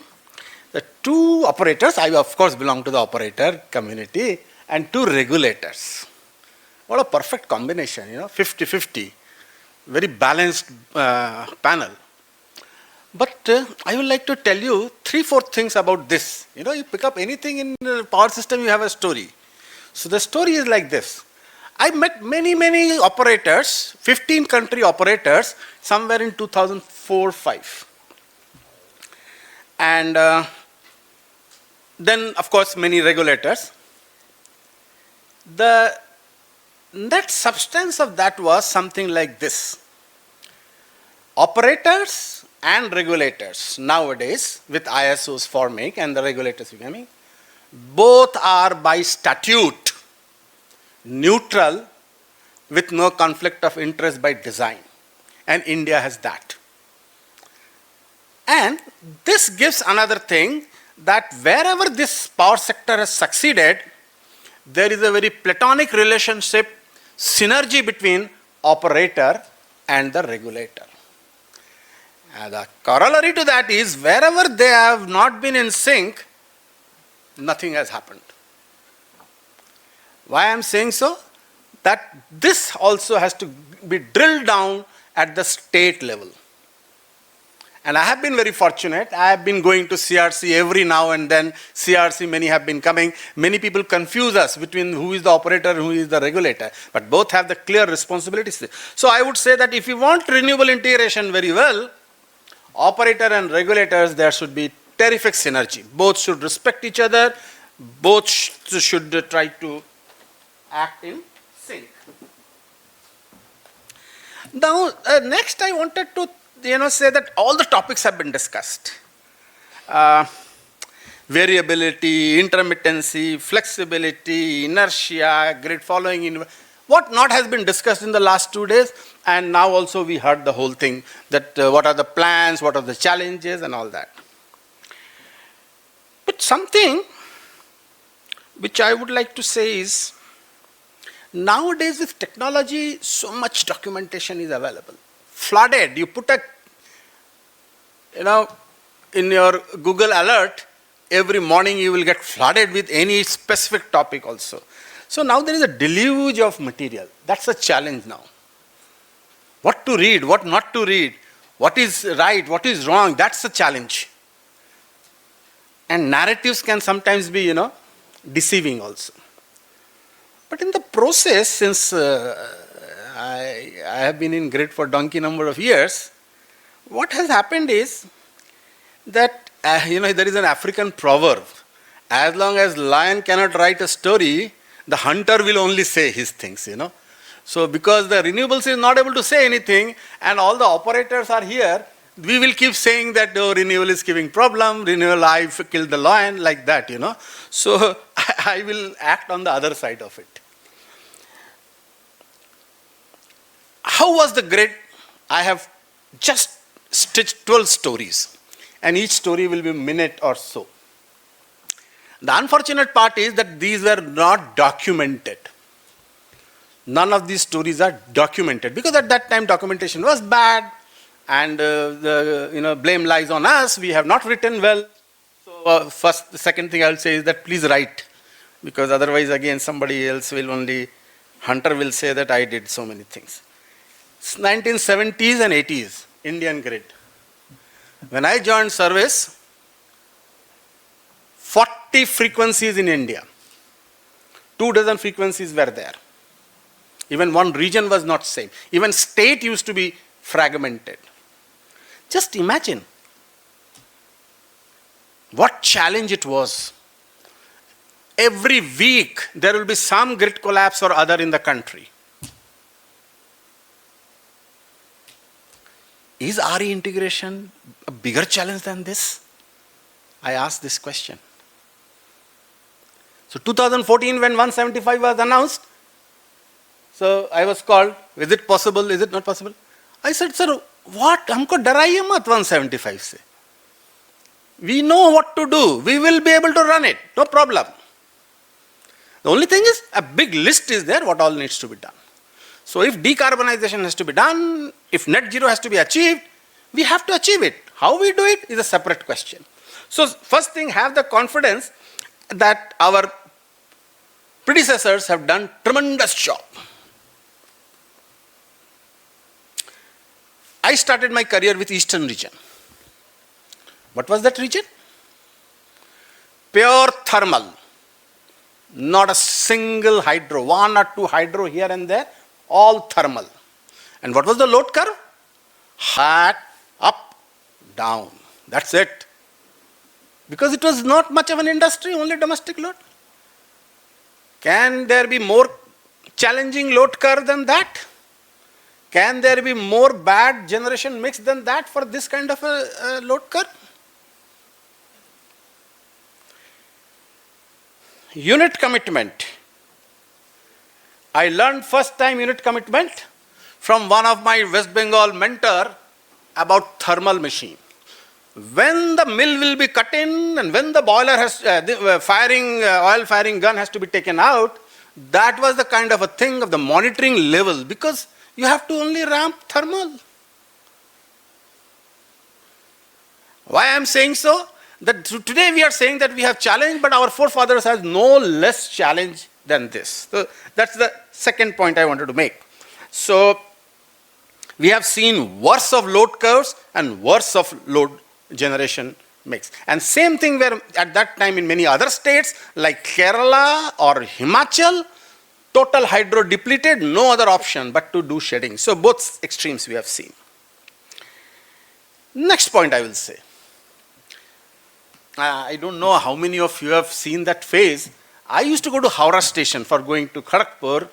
the two operators, I of course belong to the operator community, and two regulators. What a perfect combination, you know, 50-50, very balanced panel. But I would like to tell you 3-4 things about this. You know, you pick up anything in the power system, you have a story. So the story is like this. I met many operators, 15 country operators, somewhere in 2004-05. And then, of course, many regulators. The net substance of that was something like this. Operators and regulators nowadays, with ISOs forming and the regulators becoming, both are by statute neutral with no conflict of interest by design. And India has that. And this gives another thing, that wherever this power sector has succeeded, there is a very platonic relationship, synergy between operator and the regulator. And the corollary to that is, wherever they have not been in sync, nothing has happened. Why I am saying so? That this also has to be drilled down at the state level. And I have been very fortunate. I have been going to CRC every now and then. CRC, many have been coming. Many people confuse us between who is the operator and who is the regulator. But both have the clear responsibilities. So I would say that if you want renewable integration very well, operator and regulators, there should be terrific synergy. Both should respect each other. Both should try to act in sync. Now, next I wanted to say that all the topics have been discussed. Variability, intermittency, flexibility, inertia, grid following, what not has been discussed in the last 2 days, and now also we heard the whole thing, that what are the plans, what are the challenges and all that. But something which I would like to say is, nowadays with technology, so much documentation is available. Flooded, you put a, in your Google alert, every morning you will get flooded with any specific topic also. So now there is a deluge of material. That's a challenge now. What to read, what not to read, what is right, what is wrong, that's a challenge. And narratives can sometimes be, deceiving also. But in the process, since I have been in grid for donkey number of years, what has happened is that, there is an African proverb. As long as lion cannot write a story, the hunter will only say his things, So because the renewables is not able to say anything, and all the operators are here, we will keep saying that, oh, renewable is giving problem, renewable, I killed the lion, like that, So I will act on the other side of it. How was the grid? I have just stitched 12 stories, and each story will be a minute or so. The unfortunate part is that these were not documented. None of these stories are documented, because at that time documentation was bad, and the blame lies on us. We have not written well. So the second thing I will say is that please write, because otherwise again somebody else will only, hunter will say that I did so many things. It's 1970s and 80s, Indian grid. When I joined service, 40 frequencies in India. 24 frequencies were there. Even one region was not same. Even state used to be fragmented. Just imagine what challenge it was. Every week there will be some grid collapse or other in the country. Is RE integration a bigger challenge than this? I ask this question. So 2014, when 175 was announced, so I was called, is it possible, is it not possible? I said, sir, what? हमको डराइए मत 175 से. We know what to do. We will be able to run it. No problem. The only thing is, a big list is there what all needs to be done. So if decarbonization has to be done, if net zero has to be achieved, we have to achieve it. How we do it is a separate question. So first thing, have the confidence that our predecessors have done tremendous job. I started my career with Eastern region. What was that region? Pure thermal. Not a single hydro, 1 or 2 hydro here and there, all thermal. And what was the load curve? Hot, up, down. That's it. Because it was not much of an industry, only domestic load. Can there be more challenging load curve than that? Can there be more bad generation mix than that for this kind of a load curve? Unit commitment. I learned first time unit commitment from one of my West Bengal mentor about thermal machine. When the mill will be cut in and when the boiler has, oil firing gun has to be taken out, that was the kind of a thing of the monitoring level, because you have to only ramp thermal. Why I am saying so? That today we are saying that we have challenge, but our forefathers has no less challenge than this. So that's the second point I wanted to make. So We have seen worse of load curves and worse of load generation mix. And same thing where at that time in many other states like Kerala or Himachal, total hydro depleted, no other option but to do shedding. So both extremes we have seen. Next point I will say. I don't know how many of you have seen that phase. I used to go to Howrah station for going to Kharagpur,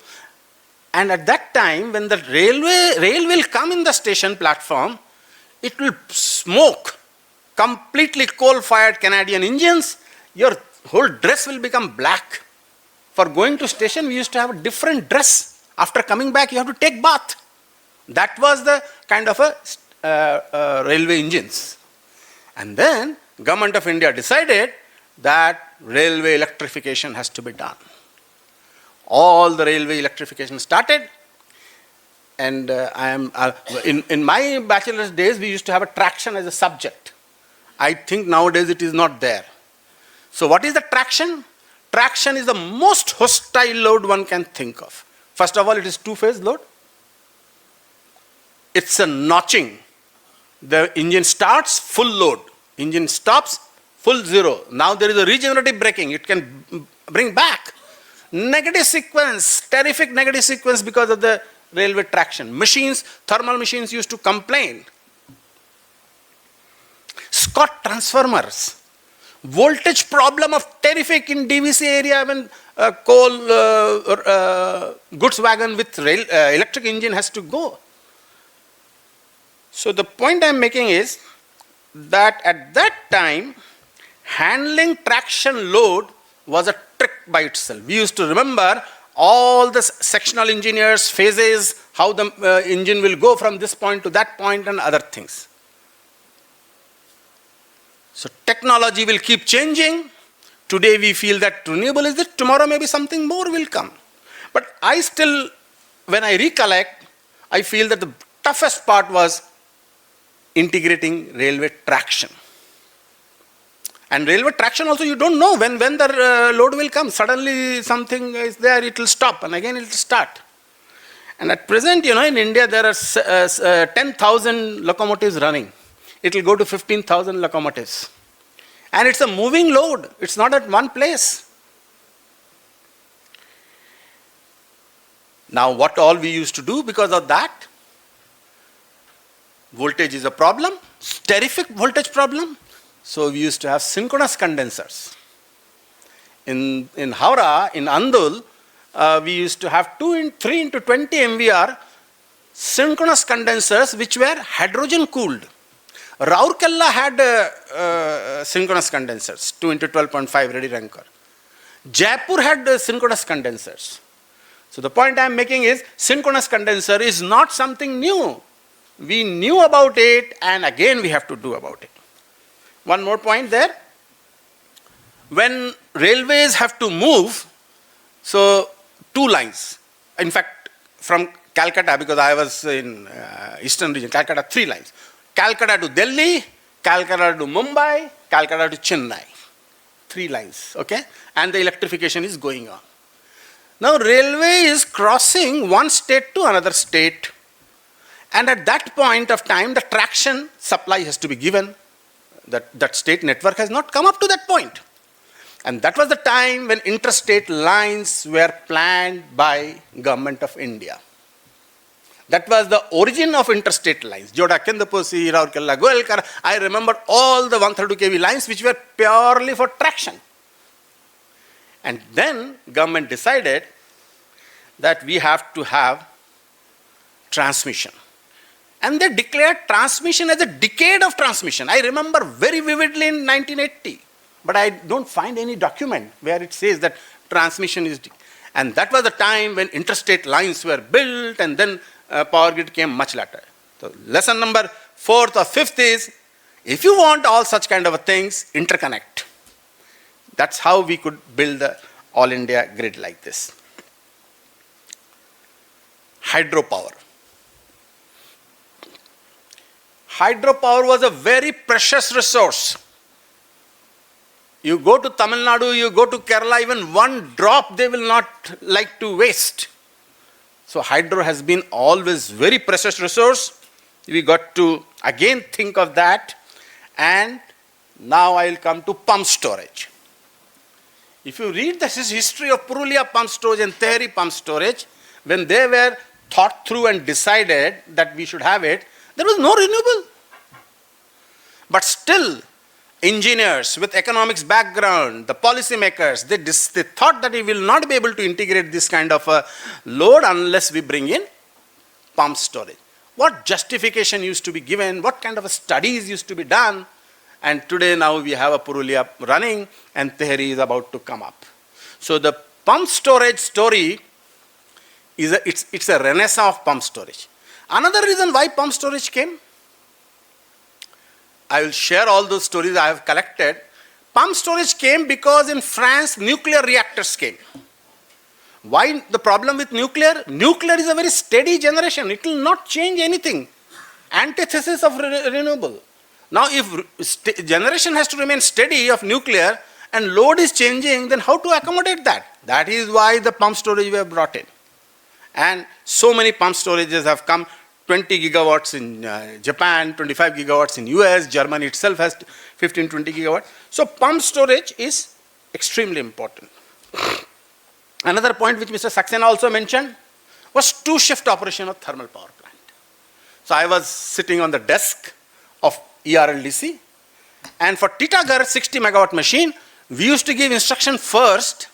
and at that time when the rail will come in the station platform, it will smoke completely coal-fired Canadian engines. Your whole dress will become black. For going to station, we used to have a different dress. After coming back, you have to take bath. That was the kind of a railway engines. And then Government of India decided that railway electrification has to be done. All the railway electrification started, and in my bachelor's days we used to have a traction as a subject. I think nowadays it is not there. So what is the traction? Traction is the most hostile load one can think of. First of all, it is two-phase load. It's a notching. The engine starts, full load. Engine stops, full zero. Now there is a regenerative braking. It can bring back. Negative sequence, terrific negative sequence because of the railway traction. Machines, thermal machines used to complain. Scott transformers. Voltage problem of terrific in DVC area when coal goods wagon with electric engine has to go. So the point I am making is that at that time, handling traction load was a trick by itself. We used to remember all the sectional engineers, phases, how the engine will go from this point to that point and other things. So technology will keep changing. Today we feel that renewable is it, tomorrow maybe something more will come. But I still, when I recollect, I feel that the toughest part was integrating railway traction. And railway traction also you don't know when the load will come. Suddenly something is there, it will stop and again it will start. And at present, in India there are 10,000 locomotives running. It will go to 15,000 locomotives. And it's a moving load. It's not at one place. Now what all we used to do because of that? Voltage is a problem, terrific voltage problem. So we used to have synchronous condensers. In Howrah, in Andul, we used to have 3 into 20 MVR synchronous condensers which were hydrogen cooled. Rourkela had synchronous condensers, 2 into 12.5 ready rancor. Jaipur had synchronous condensers. So the point I am making is synchronous condenser is not something new. We knew about it and again we have to do about it. One more point there. When railways have to move, so 2 lines. In fact, from Calcutta, because I was in eastern region, Calcutta 3 lines. Calcutta to Delhi, Calcutta to Mumbai, Calcutta to Chennai. 3 lines, okay? And the electrification is going on. Now railway is crossing one state to another state. And at that point of time, the traction supply has to be given. That state network has not come up to that point. And that was the time when interstate lines were planned by Government of India. That was the origin of interstate lines. Joda, Kendaposi, Rourkela, Goelkar. I remember all the 132 kV lines which were purely for traction. And then government decided that we have to have transmission. And they declared transmission as a decade of transmission. I remember very vividly in 1980. But I don't find any document where it says that transmission is... And that was the time when interstate lines were built and then power grid came much later. So lesson number 4th or 5th is, if you want all such kind of things, interconnect. That's how we could build the all India grid like this. Hydropower. Hydropower was a very precious resource. You go to Tamil Nadu, you go to Kerala, even one drop they will not like to waste. So hydro has been always very precious resource. We got to again think of that. And now I will come to pump storage. If you read the history of Purulia pump storage and Tehri pump storage, when they were thought through and decided that we should have it, there was no renewable. But still, engineers with economics background, the policymakers, they thought that we will not be able to integrate this kind of a load unless we bring in pump storage. What justification used to be given, what kind of studies used to be done, and today now we have a Purulia running and Tehri is about to come up. So the pump storage story it's a renaissance of pump storage. Another reason why pump storage came, I will share all those stories I have collected. Pump storage came because in France nuclear reactors came. Why the problem with nuclear? Nuclear is a very steady generation. It will not change anything. Antithesis of renewable. Now if generation has to remain steady of nuclear and load is changing, then how to accommodate that? That is why the pump storage were brought in. And so many pump storages have come, 20 gigawatts in Japan, 25 gigawatts in US, Germany itself has 15, 20 gigawatts. So pump storage is extremely important. Another point which Mr. Saxena also mentioned was two-shift operation of thermal power plant. So I was sitting on the desk of ERLDC, and for Titagarh 60 megawatt machine, we used to give instruction first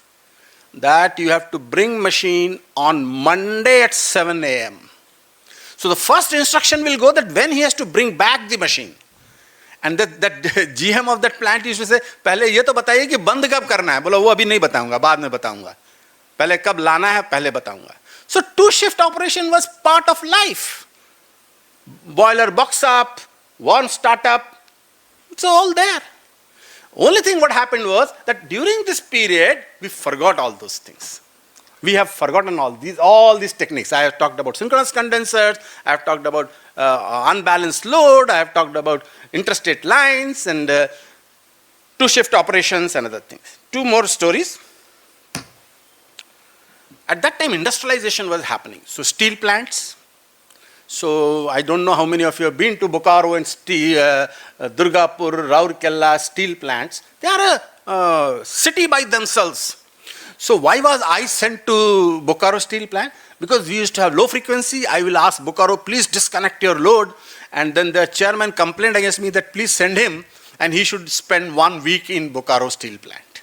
that you have to bring machine on Monday at 7 a.m. So the first instruction will go that when he has to bring back the machine. And that GM of that plant used to say, पहले ये तो बताइए कि बंद कब करना है. बोला वो अभी नहीं बताऊंगा, बाद में बताऊंगा. पहले कब लाना है, पहले बताऊंगा. So two-shift operation was part of life. Boiler box up, one startup, it's all there. Only thing what happened was that during this period, we forgot all those things. We have forgotten all these techniques. I have talked about synchronous condensers, I have talked about unbalanced load, I have talked about interstate lines and two-shift operations and other things. Two more stories. At that time, industrialization was happening. So steel plants. So I don't know how many of you have been to Bokaro and Durgapur, Raurkela steel plants. They are a city by themselves. So why was I sent to Bokaro steel plant? Because we used to have low frequency. I will ask Bokaro, please disconnect your load. And then the chairman complained against me that please send him and he should spend 1 week in Bokaro steel plant.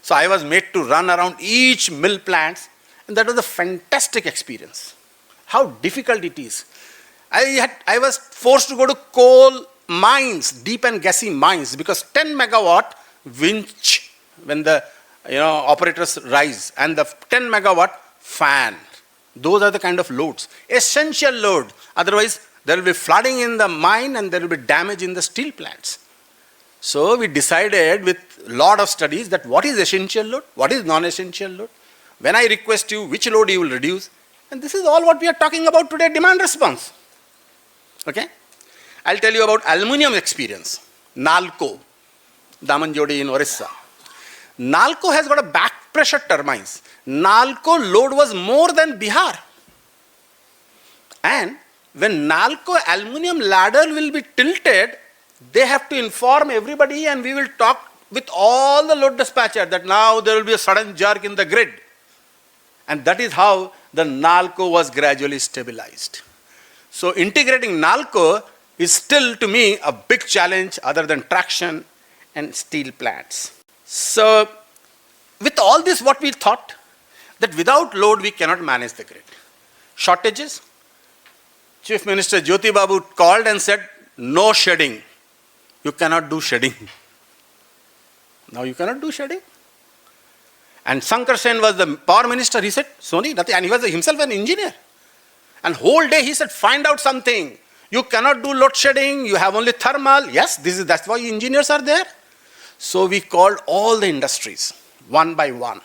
So I was made to run around each mill plants, and that was a fantastic experience. How difficult it is. I was forced to go to coal mines, deep and gassy mines, because 10 megawatt winch when the operators rise, and the 10 megawatt fan. Those are the kind of loads, essential load. Otherwise, there will be flooding in the mine and there will be damage in the steel plants. So we decided with a lot of studies that what is essential load, what is non-essential load. When I request you, which load you will reduce. And this is all what we are talking about today, demand response. Okay? I'll tell you about aluminum experience. Nalco, Damanjodi in Orissa. Nalco has got a back pressure turbines. Nalco load was more than Bihar. And when Nalco aluminum ladder will be tilted, they have to inform everybody, and we will talk with all the load dispatcher that now there will be a sudden jerk in the grid. And that is how the Nalco was gradually stabilized. So integrating Nalco is still to me a big challenge other than traction and steel plants. So with all this, what we thought, that without load we cannot manage the grid. Shortages. Chief Minister Jyoti Babu called and said, no shedding. You cannot do shedding. Now you cannot do shedding. And Shankar Sen was the power minister. He said, Soonee, nothing. And he was himself an engineer. And whole day he said, find out something. You cannot do load shedding. You have only thermal. Yes, that's why engineers are there. So we called all the industries, one by one.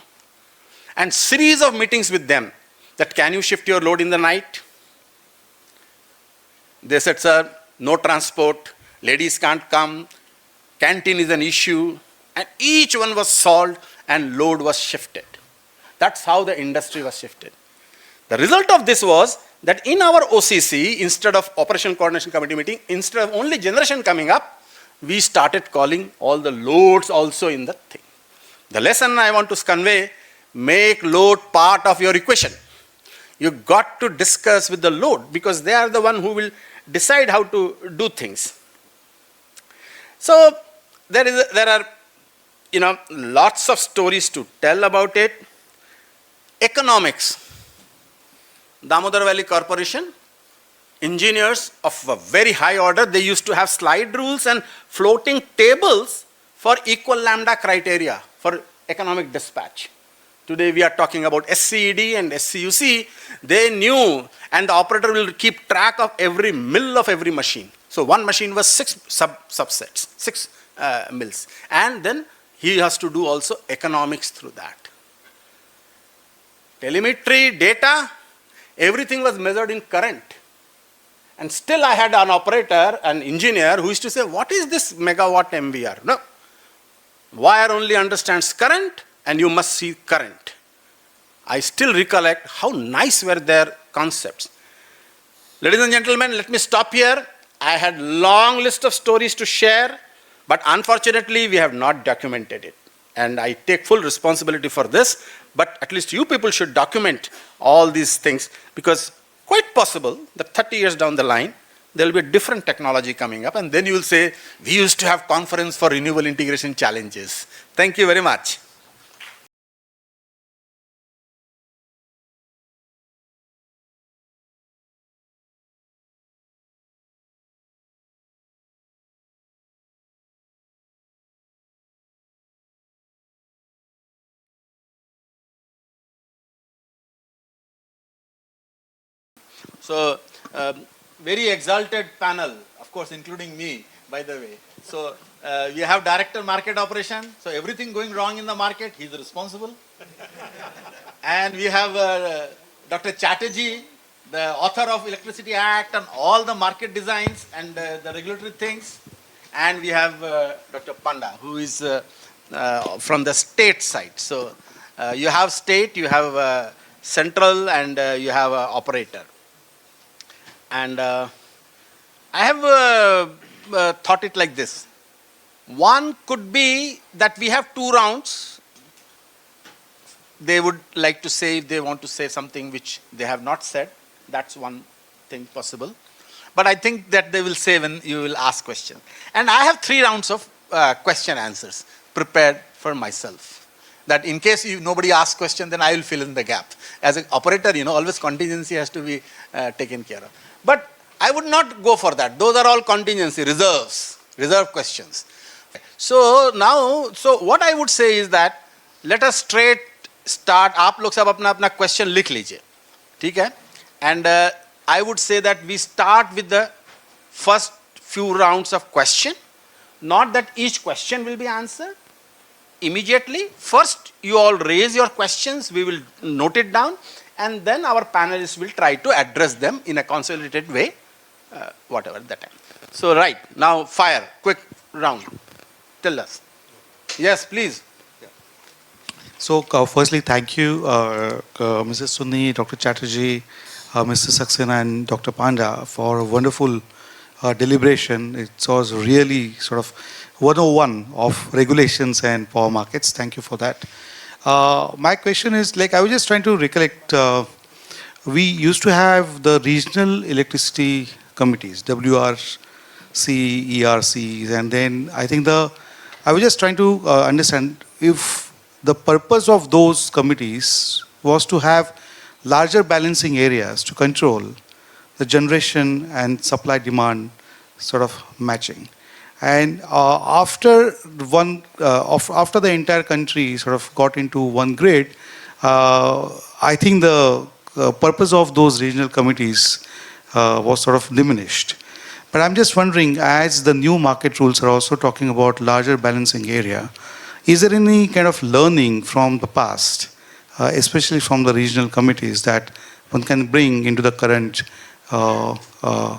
And series of meetings with them. That can you shift your load in the night? They said, sir, no transport. Ladies can't come. Canteen is an issue. And each one was solved and load was shifted. That's how the industry was shifted. The result of this was that in our OCC, instead of Operation Coordination Committee meeting, instead of only generation coming up, we started calling all the loads also in the thing. The lesson I want to convey, make load part of your equation. You got to discuss with the load because they are the one who will decide how to do things. So there are lots of stories to tell about it. Economics. Damodar Valley Corporation, engineers of a very high order, they used to have slide rules and floating tables for equal lambda criteria for economic dispatch. Today we are talking about SCED and SCUC. They knew, and the operator will keep track of every mill of every machine. So one machine was 6 subsets, 6 mills. And then he has to do also economics through that. Telemetry, data, everything was measured in current. And still I had an operator, an engineer, who used to say, what is this megawatt MVR? No. Wire only understands current, and you must see current. I still recollect how nice were their concepts. Ladies and gentlemen, let me stop here. I had long list of stories to share, but unfortunately we have not documented it. And I take full responsibility for this, but at least you people should document all these things, because quite possible that 30 years down the line, there will be a different technology coming up, and then you will say, we used to have conference for renewable integration challenges. Thank you very much. So, very exalted panel, of course, including me, by the way. So, we have Director Market Operation. So, everything going wrong in the market, he is responsible. And we have Dr. Chatterjee, the author of Electricity Act and all the market designs and the regulatory things. And we have Dr. Panda, who is from the state side. So, you have state, you have central, and you have operator. And I have thought it like this. One could be that we have 2 rounds. They would like to say, they want to say something which they have not said. That's one thing possible. But I think that they will say when you will ask questions. And I have 3 rounds of question answers prepared for myself. That in case nobody asks question, then I will fill in the gap. As an operator, always contingency has to be taken care of. But I would not go for that. Those are all contingency, reserve questions. So now, what I would say is that let us straight start. आप लोग सब अपना question लिख लीजिए, ठीक है? And I would say that we start with the first few rounds of question. Not that each question will be answered immediately. First, you all raise your questions. We will note it down. And then our panelists will try to address them in a consolidated way, whatever that time. So, right, now fire, quick round. Tell us. Yes, please. So, firstly, thank you, Mrs. Soonee, Dr. Chatterjee, Mr. Saxena, and Dr. Panda for a wonderful deliberation. It was really sort of 101 of regulations and power markets. Thank you for that. My question is, I was just trying to recollect, we used to have the regional electricity committees, WRC, ERCs, and then I think I was just trying to understand if the purpose of those committees was to have larger balancing areas to control the generation and supply demand sort of matching. And after the entire country sort of got into one grid, I think the purpose of those regional committees was sort of diminished. But I'm just wondering, as the new market rules are also talking about larger balancing area, is there any kind of learning from the past, especially from the regional committees, that one can bring into the current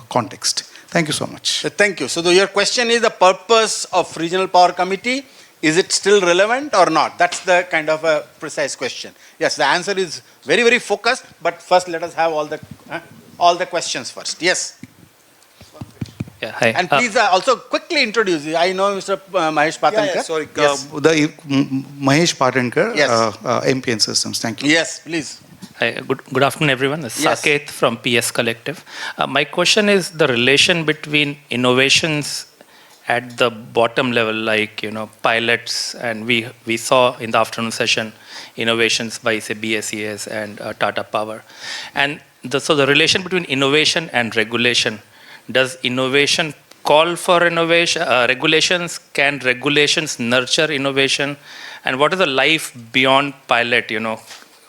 context? Thank you so much. Thank you. So your question is the purpose of Regional Power Committee. Is it still relevant or not? That's the kind of a precise question. Yes, the answer is very, very focused, but first let us have all the questions first. Yes. Yeah, hi. And please also quickly introduce you. I know Mr. Mahesh Patankar. Sorry, Yes. Mahesh Patankar, Yes. MPN Systems. Thank you. Yes, please. Hi, good afternoon, everyone. This is Yes. Saket from PS Collective. My question is the relation between innovations at the bottom level, like pilots, and we saw in the afternoon session innovations by say BSES and Tata Power, and so the relation between innovation and regulation. Does innovation call for innovation, regulations? Can regulations nurture innovation? And what is the life beyond pilot?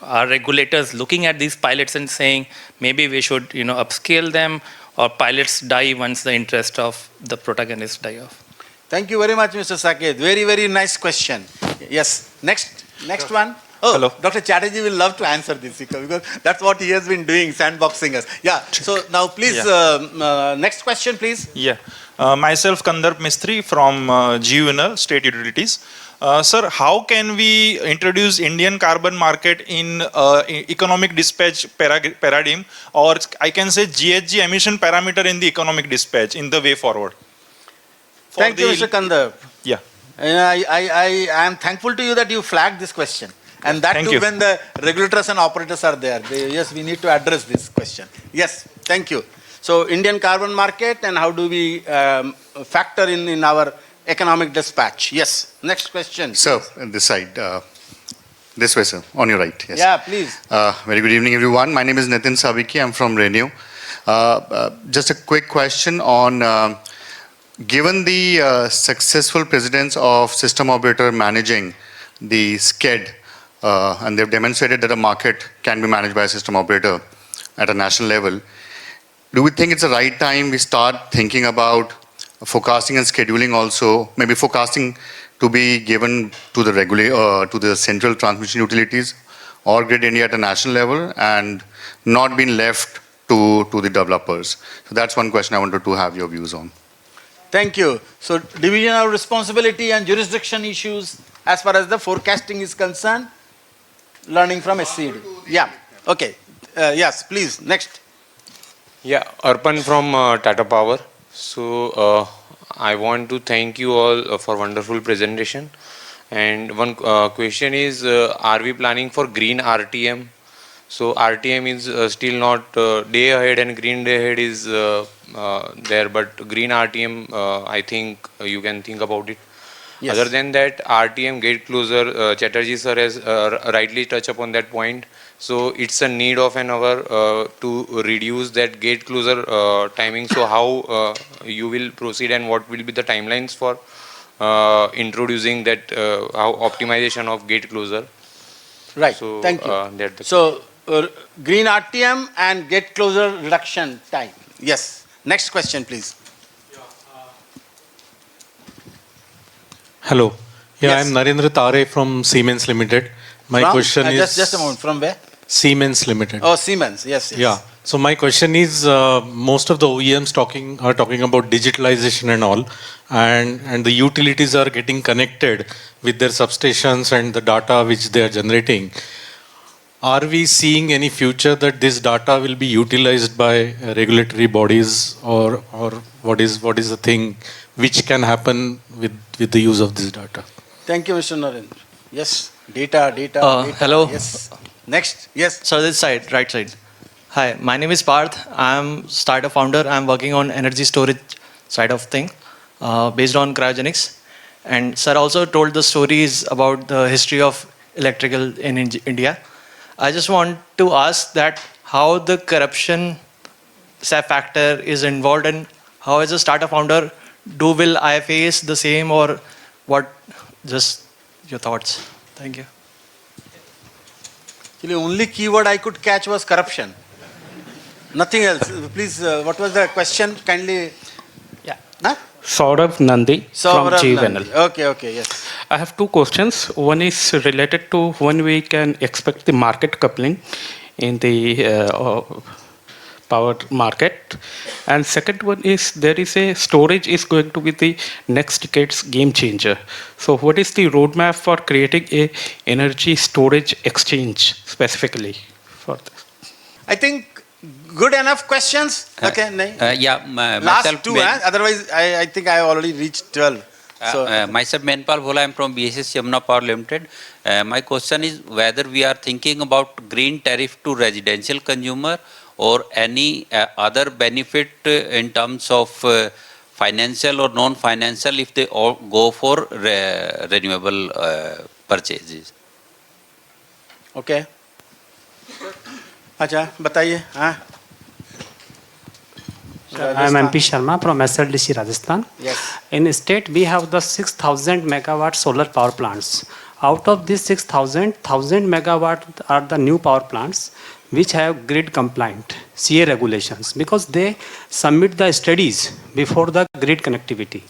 Are regulators looking at these pilots and saying maybe we should upscale them, or pilots die once the interest of the protagonists die off? Thank you very much, Mr. Saket. Very, very nice question. Yes. Next one. Oh, Hello. Dr. Chatterjee will love to answer this because that's what he has been doing, sandboxing us. Yeah. So now please, next question, please. Yeah. Myself, Kandar Mistry from 𝐸𝐴 State Utilities. Sir, how can we introduce Indian carbon market in economic dispatch paradigm, or I can say GHG emission parameter in the economic dispatch in the way forward? Thank you, Mr. Kandar. Yeah. I am thankful to you that you flagged this question. And that Thank too you. when the regulators and operators are there. Yes, we need to address this question. Yes, thank you. So Indian carbon market and how do we factor in our economic dispatch? Yes, next question. Sir, this side. This way, sir. On your right. Yes. Yeah, please. Very good evening, everyone. My name is Nitin Saviki. I'm from Renew. Just a quick question on, given the successful precedence of system operator managing the SCED, and they've demonstrated that a market can be managed by a system operator at a national level, do we think it's the right time we start thinking about forecasting and scheduling also, maybe forecasting to be given to the to the central transmission utilities or Grid India at a national level and not being left to the developers? So that's one question I wanted to have your views on. Thank you. So division of responsibility and jurisdiction issues as far as the forecasting is concerned, learning from SCED. Yeah, okay. Yes, please, next. Yeah, Arpan from Tata Power. So I want to thank you all for wonderful presentation. And one question is, are we planning for green RTM? So RTM is still not day ahead and green day ahead is there, but green RTM, I think you can think about it. Yes. Other than that, RTM gate closer, Chatterjee sir has rightly touched upon that point. So it's a need of an hour to reduce that gate closer timing. So how you will proceed and what will be the timelines for introducing that how optimization of gate closer? Right, So, thank you. that So green RTM and gate closer reduction time. Yes, next question please. Hello. Yeah, Yes. I'm Narendra Tare from Siemens Limited. My From? question is... Just a moment, from where? Siemens Limited. Oh, Siemens, yes, yes. Yeah. So my question is, most of the OEMs are talking about digitalization and all, and the utilities are getting connected with their substations and the data which they are generating. Are we seeing any future that this data will be utilized by regulatory bodies, or what is the thing which can happen with the use of this data? Thank you, Mr. Narendra. Yes, data. Hello. Yes. Next, yes. So this side, right side. Hi, my name is Parth. I'm startup founder. I'm working on energy storage side of thing, based on cryogenics. And sir also told the stories about the history of electrical in India. I just want to ask that how the corruption factor is involved, and how as a startup founder, will I face the same, or what? Just your thoughts. Thank you. Actually, only keyword I could catch was corruption. Nothing else. Please, what was the question? Kindly. Yeah. Huh? Saurav Nandi from Saurav 𝐸𝐴. Nandi. Okay, yes. I have two questions. One is related to when we can expect the market coupling in the power market. And second one is there is a storage is going to be the next decade's game changer. So what is the roadmap for creating a energy storage exchange specifically for this? I think good enough questions. Okay, last myself, two. Otherwise, I think I already reached 12. Myself, Manpal Bhola, I am from BSS Yamuna Power Limited. My question is whether we are thinking about green tariff to residential consumer or any other benefit in terms of financial or non-financial if they all go for renewable purchases. Okay. अच्छा बताइए हाँ I am MP Sharma from SLDC Rajasthan. Yes. In state we have the 6,000 megawatt solar power plants. Out of these 6,000, 1,000 megawatt are the new power plants which have grid compliant CA regulations because they submit the studies before the grid connectivity.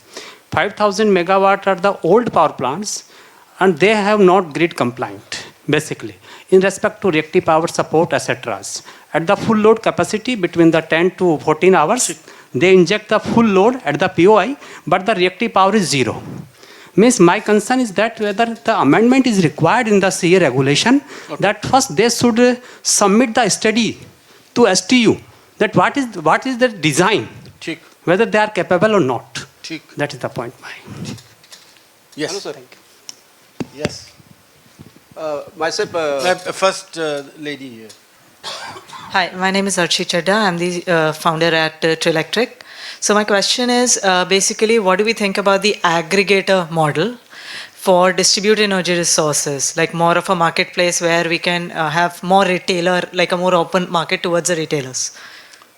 5,000 megawatt are the old power plants and they have not grid compliant basically in respect to reactive power support etc. At the full load capacity between the 10 to 14 hours, they inject the full load at the POI, but the reactive power is zero. Means my concern is that whether the amendment is required in the CA regulation, that first they should submit the study to STU, that what is the design, whether they are capable or not. That is the point. Yes. Hello, sir. Yes. Myself. First lady here. Hi, my name is Archie Chadda. I'm the founder at Trilectric. So my question is basically what do we think about the aggregator model for distributed energy resources, like more of a marketplace where we can have more retailer, like a more open market towards the retailers?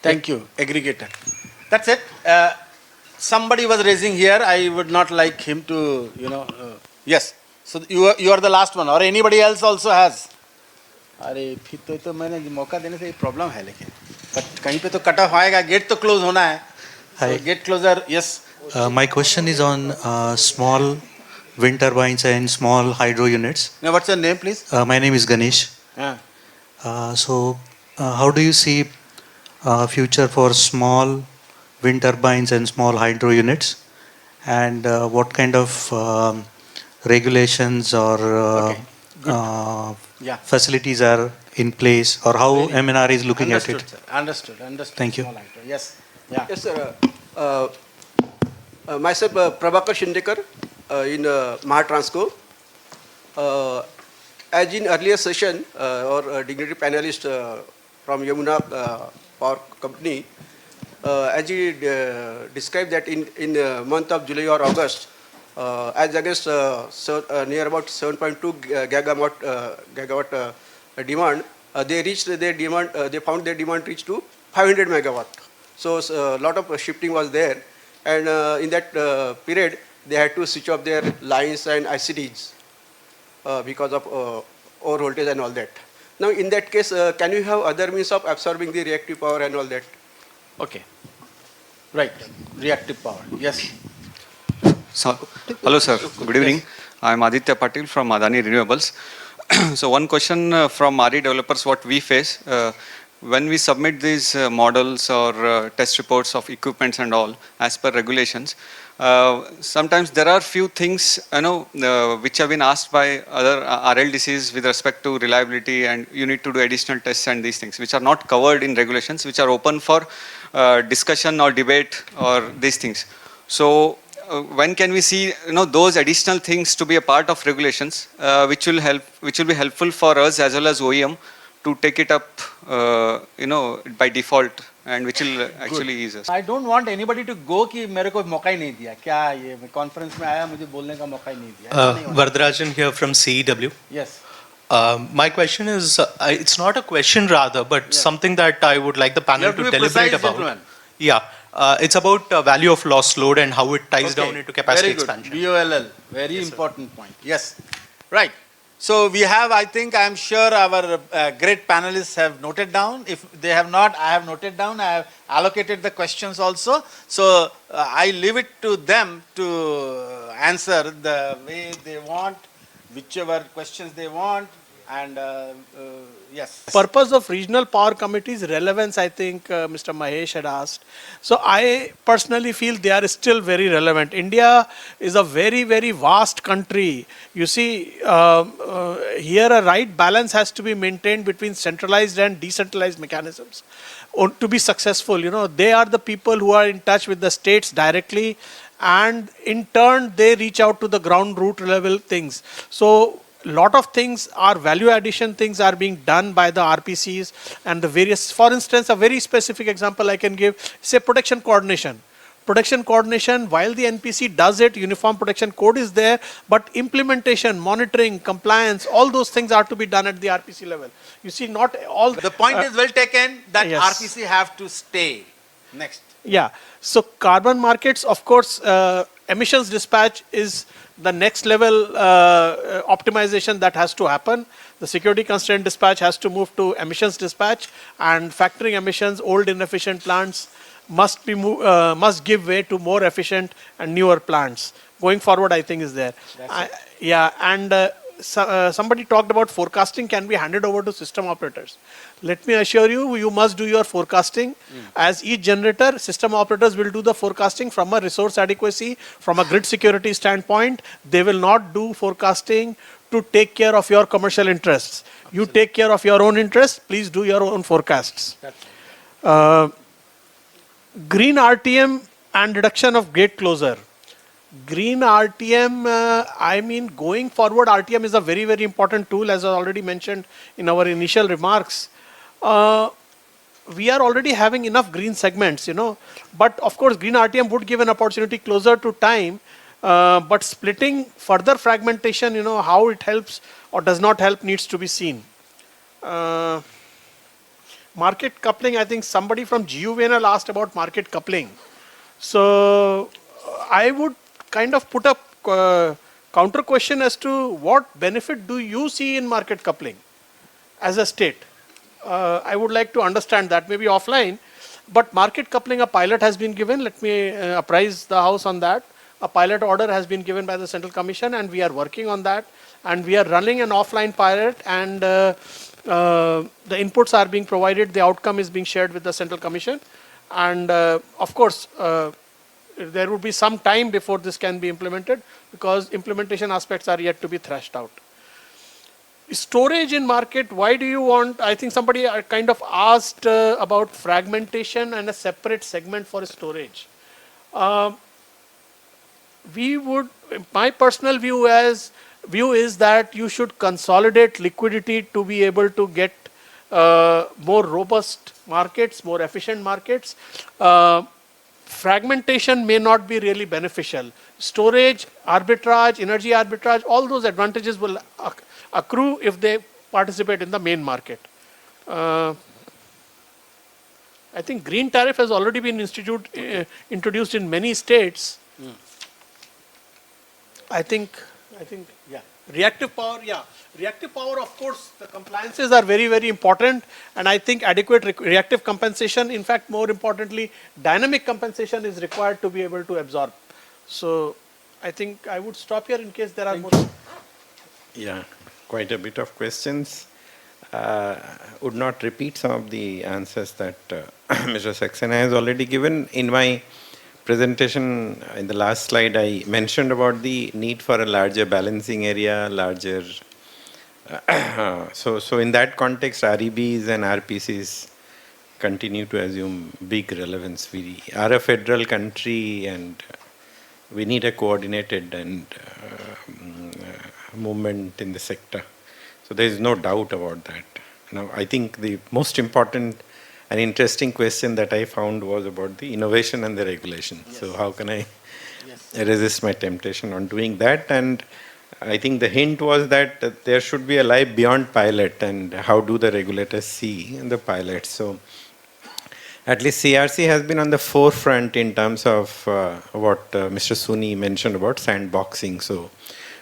Thank you. Aggregator. That's it. Somebody was raising here. I would not like him to, yes. So you are the last one or anybody else also has? अरे फिर तो मैंने मौका देने से problem है लेकिन कहीं पे तो कट ऑफ आएगा गेट तो क्लोज होना है so get closer. Yes. My question is on small wind turbines and small hydro units. Now what's your name please? My name is Ganesh. So how do you see future for small wind turbines and small hydro units and what kind of regulations or facilities are in place or how MNR is looking at it? Sir. Understood. Thank you. Yes. Yeah. Yes, sir. Myself, Prabhakar Shindekar in Mahatransco. As in earlier session, our dignitary panelist from Yamuna Power Company, as he described that in the month of July or August, as against near about 7.2 gigawatt demand, they reached their demand. They found their demand reached to 500 megawatt. So a lot of shifting was there, and in that period they had to switch off their lines and ICTs because of over voltage and all that. Now in that case, can you have other means of absorbing the reactive power and all that? Okay. Right. Reactive power. Yes. So, hello sir, good evening. I am Aditya Patil from Adani Renewables. So one question from RE developers what we face when we submit these models or test reports of equipments and all as per regulations, sometimes there are few things which have been asked by other RLDCs with respect to reliability and you need to do additional tests and these things which are not covered in regulations which are open for discussion or debate or these things. So when can we see those additional things to be a part of regulations which will be helpful for us as well as OEM to take it up by default and which will actually ease us. I don't want anybody to go कि मेरे को मौका ही नहीं दिया क्या ये conference में आया मुझे बोलने का मौका ही नहीं दिया. Vardarajan here from CEW. Yes. My question is, it's not a question rather, but something that I would like the panel to deliberate about. Gentlemen. Yeah. It's about value of lost load and how it ties down into capacity expansion. VOLL, very important point. Yes, right. So we have, I am sure our great panelists have noted down. If they have not, I have noted down. I have allocated the questions also. So I leave it to them to answer the way they want, whichever questions they want. And yes. Purpose of regional power committees relevance, I think Mr. Mahesh had asked. So I personally feel they are still very relevant. India is a very, very vast country. You see, here a right balance has to be maintained between centralized and decentralized mechanisms. To be successful, they are the people who are in touch with the states directly, and in turn they reach out to the ground root level things. So lot of things are value addition things are being done by the RPCs and the various, for instance, a very specific example I can give, say protection coordination. Protection coordination, while the NPC does it, Uniform Protection Code is there, but implementation, monitoring, compliance, all those things are to be done at the RPC level. You see, not all... The point is well taken that yes. RPC have to stay. Next. Yeah, so carbon markets, of course, emissions dispatch is the next level optimization that has to happen. The security constraint dispatch has to move to emissions dispatch, and factoring emissions, old inefficient plants must give way to more efficient and newer plants. Going forward, I think is there. Yeah, and somebody talked about forecasting can be handed over to system operators. Let me assure you, you must do your forecasting. As each generator, system operators will do the forecasting from a resource adequacy, from a grid security standpoint. They will not do forecasting to take care of your commercial interests. You take care of your own interests, please do your own forecasts. Green RTM and reduction of gate closure. Green RTM, I mean, going forward, RTM is a very, very important tool, as I already mentioned in our initial remarks. We are already having enough green segments, but of course, green RTM would give an opportunity closer to time, but splitting further fragmentation, how it helps or does not help needs to be seen. Market coupling, I think somebody from GUVNL asked about market coupling. So I would kind of put up counter question as to what benefit do you see in market coupling as a state? I would like to understand that, maybe offline, but market coupling, a pilot has been given. Let me apprise the House on that. A pilot order has been given by the Central Commission, and we are working on that, and we are running an offline pilot, and the inputs are being provided, the outcome is being shared with the Central Commission, and of course, there would be some time before this can be implemented, because implementation aspects are yet to be thrashed out. Storage in market, why do you want, I think somebody kind of asked about fragmentation and a separate segment for storage. My personal view is that you should consolidate liquidity to be able to get more robust markets, more efficient markets. Fragmentation may not be really beneficial. Storage, arbitrage, energy arbitrage, all those advantages will accrue if they participate in the main market. I think green tariff has already been introduced in many states. I think, yeah. Reactive power, yeah. Reactive power, of course, the compliances are very, very important, and I think adequate reactive compensation, in fact, more importantly, dynamic compensation is required to be able to absorb. So I think I would stop here in case there are more. Yeah, quite a bit of questions. Would not repeat some of the answers that Mr. Saxena has already given. In my presentation, in the last slide, I mentioned about the need for a larger balancing area, larger. So in that context, REBs and RPCs continue to assume big relevance. We are a federal country, and we need a coordinated and movement in the sector. So there is no doubt about that. Now, I think the most important and interesting question that I found was about the innovation and the regulation. Yes. So how can I resist my temptation on doing that? And I think the hint was that there should be a life beyond pilot, and how do the regulators see the pilot. So at least CRC has been on the forefront in terms of what Mr. Soonee mentioned about sandboxing. So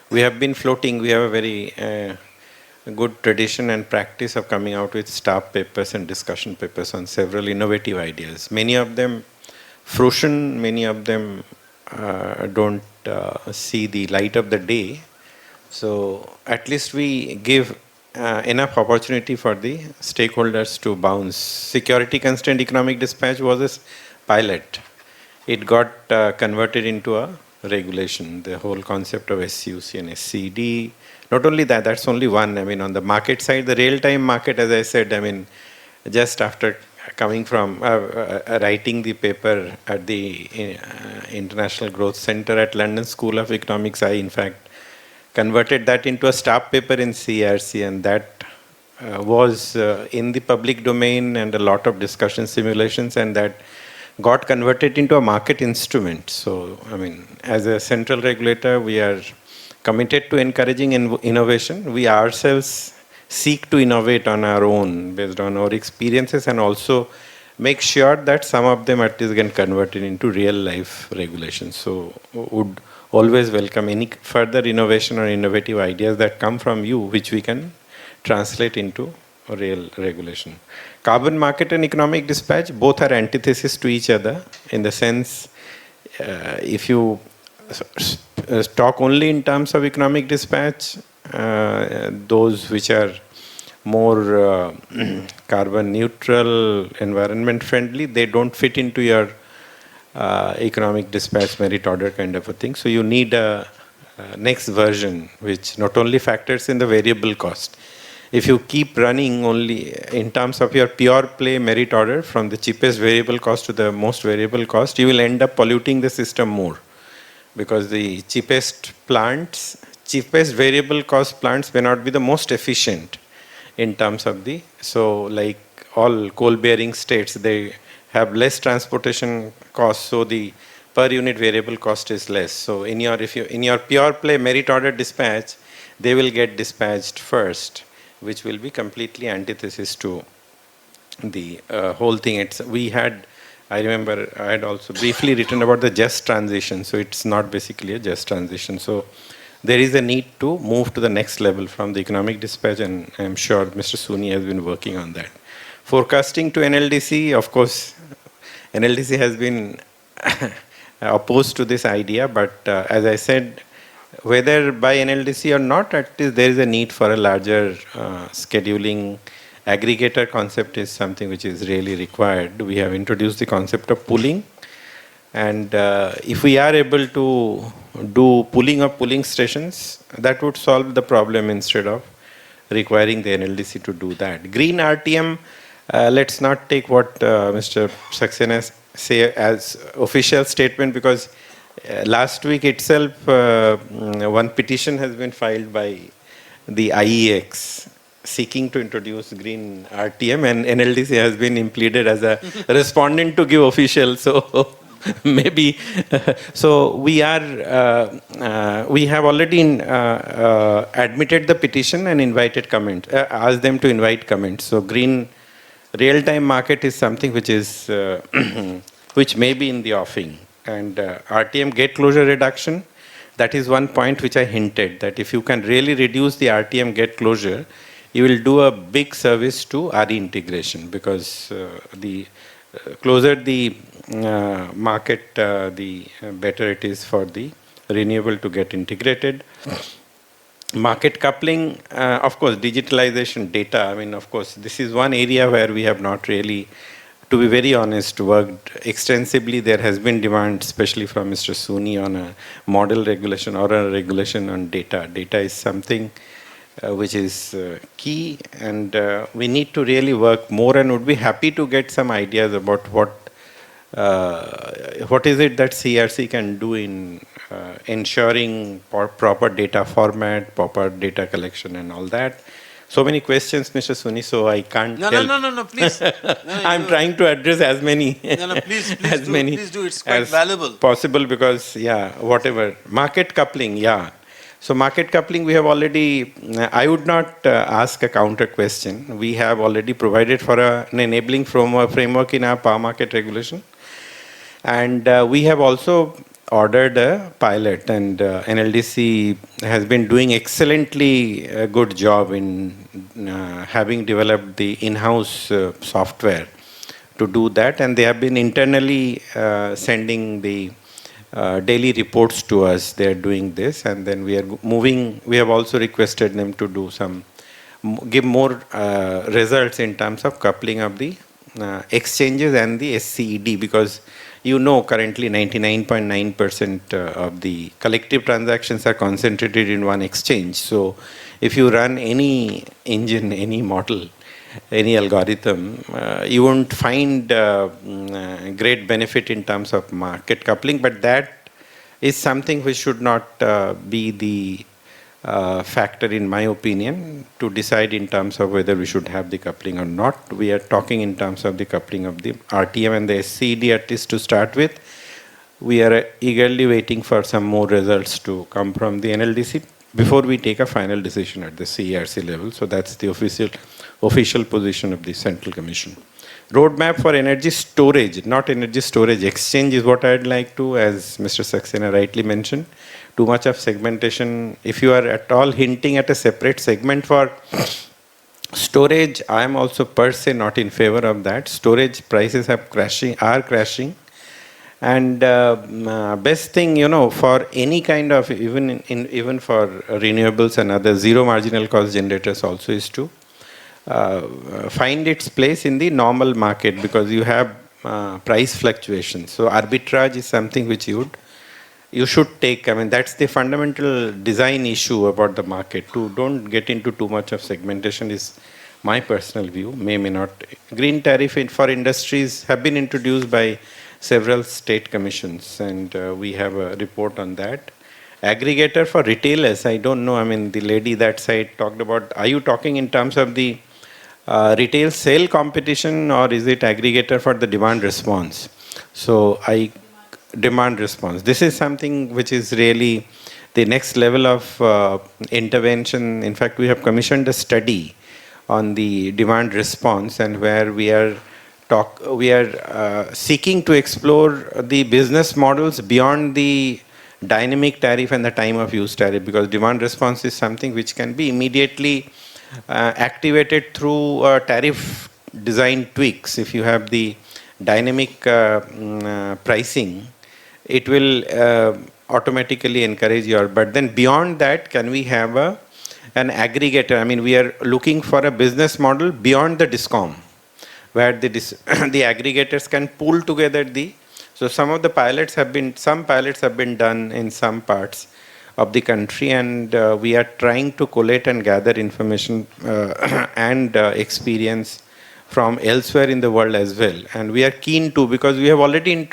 we have been floating. We have a very good tradition and practice of coming out with staff papers and discussion papers on several innovative ideas. Many of them fruition, many of them don't see the light of the day. So at least we give enough opportunity for the stakeholders to bounce. Security constraint economic dispatch was a pilot. It got converted into a regulation, the whole concept of SCUC and SCD. Not only that, that's only one. I mean, on the market side, the real-time market, as I said, I mean, just after coming from writing the paper at the International Growth Center at London School of Economics, I in fact converted that into a staff paper in CERC, and that was in the public domain and a lot of discussion simulations, and that got converted into a market instrument. So, I mean, as a central regulator, we are committed to encouraging innovation. We ourselves seek to innovate on our own based on our experiences, and also make sure that some of them at least get converted into real life regulations. So would always welcome any further innovation or innovative ideas that come from you, which we can translate into a real regulation. Carbon market and economic dispatch, both are antithesis to each other, in the sense if you talk only in terms of economic dispatch, those which are more carbon neutral, environment friendly, they don't fit into your economic dispatch merit order kind of a thing. So you need a next version which not only factors in the variable cost. If you keep running only in terms of your pure play merit order from the cheapest variable cost to the most variable cost, you will end up polluting the system more, because the cheapest variable cost plants may not be the most efficient in terms of the, so like all coal bearing states, they have less transportation costs, so the per unit variable cost is less. So in your pure play merit order dispatch, they will get dispatched first, which will be completely antithesis to the whole thing. I remember I had also briefly written about the just transition, so it's not basically a just transition. So there is a need to move to the next level from the economic dispatch, and I'm sure Mr. Soonee has been working on that. Forecasting to NLDC, of course, NLDC has been opposed to this idea, but as I said, whether by NLDC or not, at least there is a need for a larger scheduling. Aggregator concept is something which is really required. We have introduced the concept of pooling, and if we are able to do pooling of pooling stations, that would solve the problem instead of requiring the NLDC to do that. Green RTM, let's not take what Mr. Saxena say as official statement, because last week itself one petition has been filed by the IEX seeking to introduce green RTM, and NLDC has been impleaded as a respondent to give official. So maybe so we have already admitted the petition and invited comment, asked them to invite comments. So green real-time market is something which is which may be in the offing, and RTM gate closure reduction, that is one point which I hinted, that if you can really reduce the RTM gate closure, you will do a big service to RE integration, because the closer the market, the better it is for the renewable to get integrated. Market coupling, of course, digitalization, data. I mean, of course, this is one area where we have not really, to be very honest, worked extensively. There has been demand, especially from Mr. Soonee, on a model regulation or a regulation on data. Data is something which is key, and we need to really work more, and would be happy to get some ideas about what is it that CERC can do in ensuring proper data format, proper data collection and all that. So many questions, Mr. Soonee, so I can't help. No, please. I'm trying to address as many Please do. It's quite valuable. Possible, because, yeah, whatever. Market coupling, yeah. So market coupling, we have already, I would not ask a counter question. We have already provided for an enabling framework in our power market regulation. And we have also ordered a pilot, and NLDC has been doing excellently a good job in having developed the in-house software to do that. And they have been internally sending the daily reports to us. They are doing this, and then we are moving. We have also requested them to do some give more results in terms of coupling of the exchanges and the SCED, because you know currently 99.9% of the collective transactions are concentrated in one exchange. So if you run any engine, any model, any algorithm, you won't find great benefit in terms of market coupling, but that is something which should not be the factor, in my opinion, to decide in terms of whether we should have the coupling or not. We are talking in terms of the coupling of the RTM and the SCED, at least to start with. We are eagerly waiting for some more results to come from the NLDC before we take a final decision at the CERC level. So that's the official position of the Central Commission. Roadmap for energy storage, not energy storage exchange, is what I'd like to, as Mr. Saxena rightly mentioned. Too much of segmentation. If you are at all hinting at a separate segment for storage, I am also per se not in favor of that. Storage prices are crashing. And best thing, you know, for any kind of, even for renewables and other zero marginal cost generators also, is to find its place in the normal market, because you have price fluctuations. So arbitrage is something which you should take. I mean, that's the fundamental design issue about the market. Don't get into too much of segmentation is my personal view. May not. Green tariff for industries have been introduced by several state commissions, and we have a report on that. Aggregator for retailers, I don't know. I mean, the lady that side talked about, are you talking in terms of the retail sale competition, or is it aggregator for the demand response? So demand response. This is something which is really the next level of intervention. In fact, we have commissioned a study on the demand response, and where we are seeking to explore the business models beyond the dynamic tariff and the time of use tariff, because demand response is something which can be immediately activated through tariff design tweaks. If you have the dynamic pricing, it will automatically encourage your, but then beyond that, can we have an aggregator? I mean, we are looking for a business model beyond the DISCOM, where the aggregators can pool together so some of the pilots have been done in some parts of the country, and we are trying to collate and gather information and experience from elsewhere in the world as well. And we are keen to, because we have already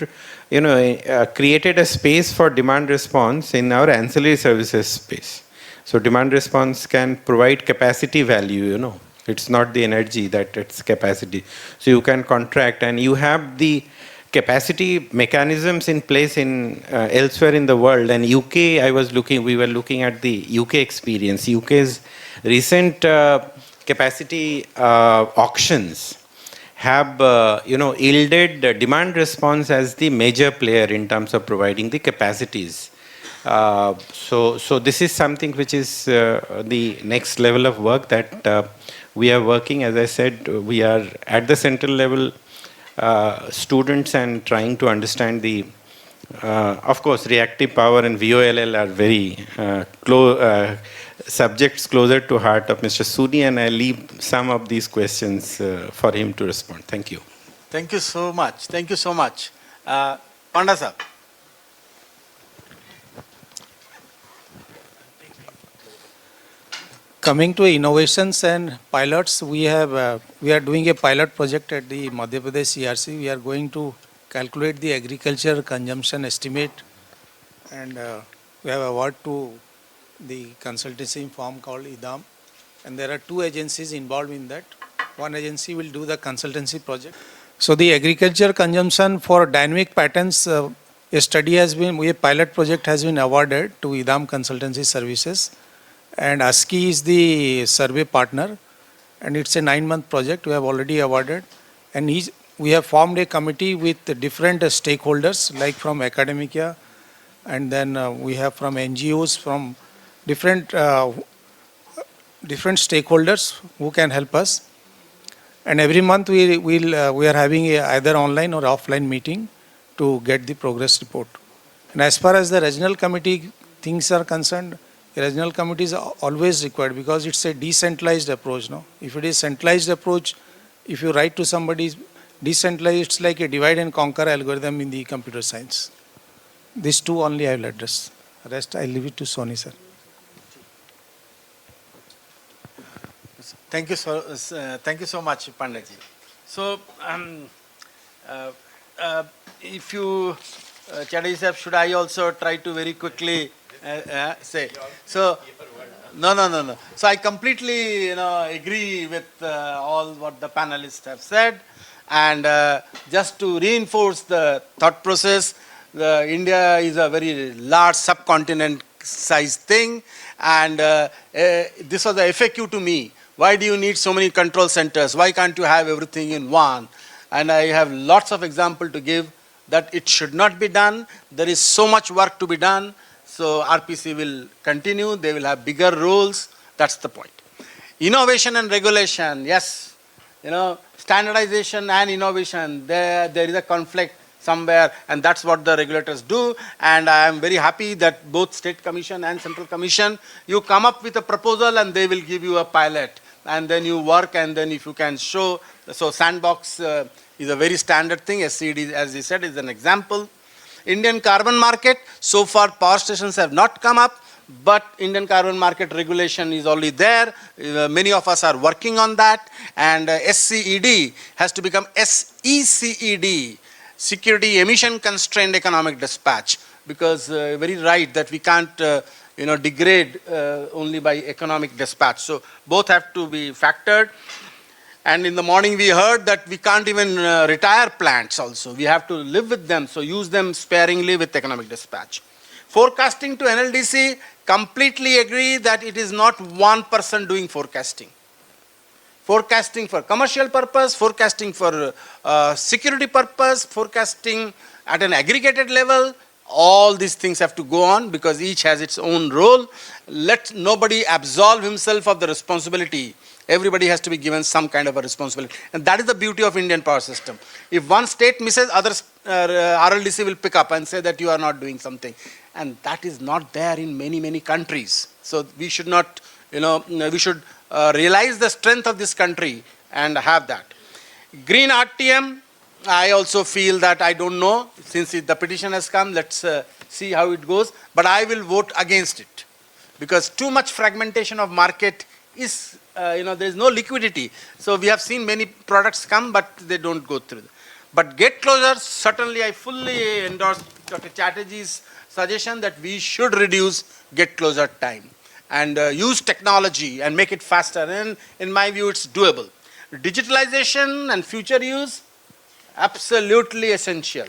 created a space for demand response in our ancillary services space. So demand response can provide capacity value, you know. It's not the energy, that it's capacity. So you can contract, and you have the capacity mechanisms in place in elsewhere in the world. And UK, we were looking at the UK experience. UK's recent capacity auctions have yielded demand response as the major player in terms of providing the capacities. So this is something which is the next level of work that we are working. As I said, we are at the central level students and trying to understand the, of course, reactive power and VOLL are very subjects closer to heart of Mr. Soonee, and I leave some of these questions for him to respond. Thank you. Thank you so much. Thank you so much. Panda sir. Coming to innovations and pilots, we are doing a pilot project at the Madhya Pradesh CRC. We are going to calculate the agriculture consumption estimate, and we have award to the consultancy firm called IDAM, and there are two agencies involved in that. One agency will do the consultancy project. So the agriculture consumption for dynamic patterns, a pilot project has been awarded to IDAM Consultancy Services. And ASCII is the survey partner, and it's a 9-month project we have already awarded. And we have formed a committee with different stakeholders, like from academia, and then we have from NGOs, from different stakeholders who can help us. And every month we are having either online or offline meeting to get the progress report. And as far as the regional committee things are concerned, A regional committee is always required because it's a decentralized approach. No, if it is centralized approach, if you write to somebody decentralized, it's like a divide and conquer algorithm in the computer science. These two only I will address. Rest I leave it to Soonee sir. Thank you so much, Pandaji. So, if you, Chatterjee sir, should I also try to very quickly say? So, no. So I completely, agree with all what the panelists have said, and just to reinforce the thought process, India is a very large subcontinent-sized thing, and this was the FAQ to me. Why do you need so many control centers? Why can't you have everything in one? And I have lots of examples to give that it should not be done. There is so much work to be done. So RPC will continue. They will have bigger roles. That's the point. Innovation and regulation. Yes, standardization and innovation. There is a conflict somewhere, and that's what the regulators do. And I am very happy that both State Commission and Central Commission, you come up with a proposal and they will give you a pilot. And then you work, and then if you can show, so sandbox is a very standard thing. SCD, as he said, is an example. Indian carbon market, so far power stations have not come up, but Indian carbon market regulation is already there. Many of us are working on that, and SCED has to become SECED, Security Emission Constrained Economic Dispatch, because very right that we can't degrade only by economic dispatch. So both have to be factored. And in the morning we heard that we can't even retire plants also. We have to live with them, so use them sparingly with economic dispatch. Forecasting to NLDC, completely agree that it is not one person doing forecasting. Forecasting for commercial purpose, forecasting for security purpose, forecasting at an aggregated level, all these things have to go on because each has its own role. Let nobody absolve himself of the responsibility. Everybody has to be given some kind of a responsibility. And that is the beauty of Indian power system. If one state misses, others, RLDC will pick up and say that you are not doing something. And that is not there in many, many countries. So we should not, we should realize the strength of this country and have that. Green RTM, I also feel that I don't know, since the petition has come, let's see how it goes. But I will vote against it because too much fragmentation of market is, there is no liquidity. So we have seen many products come, but they don't go through. But gate closure, certainly I fully endorse Dr. Chatterjee's suggestion that we should reduce gate closure time and use technology and make it faster. And in my view, it's doable. Digitalization and future use, absolutely essential.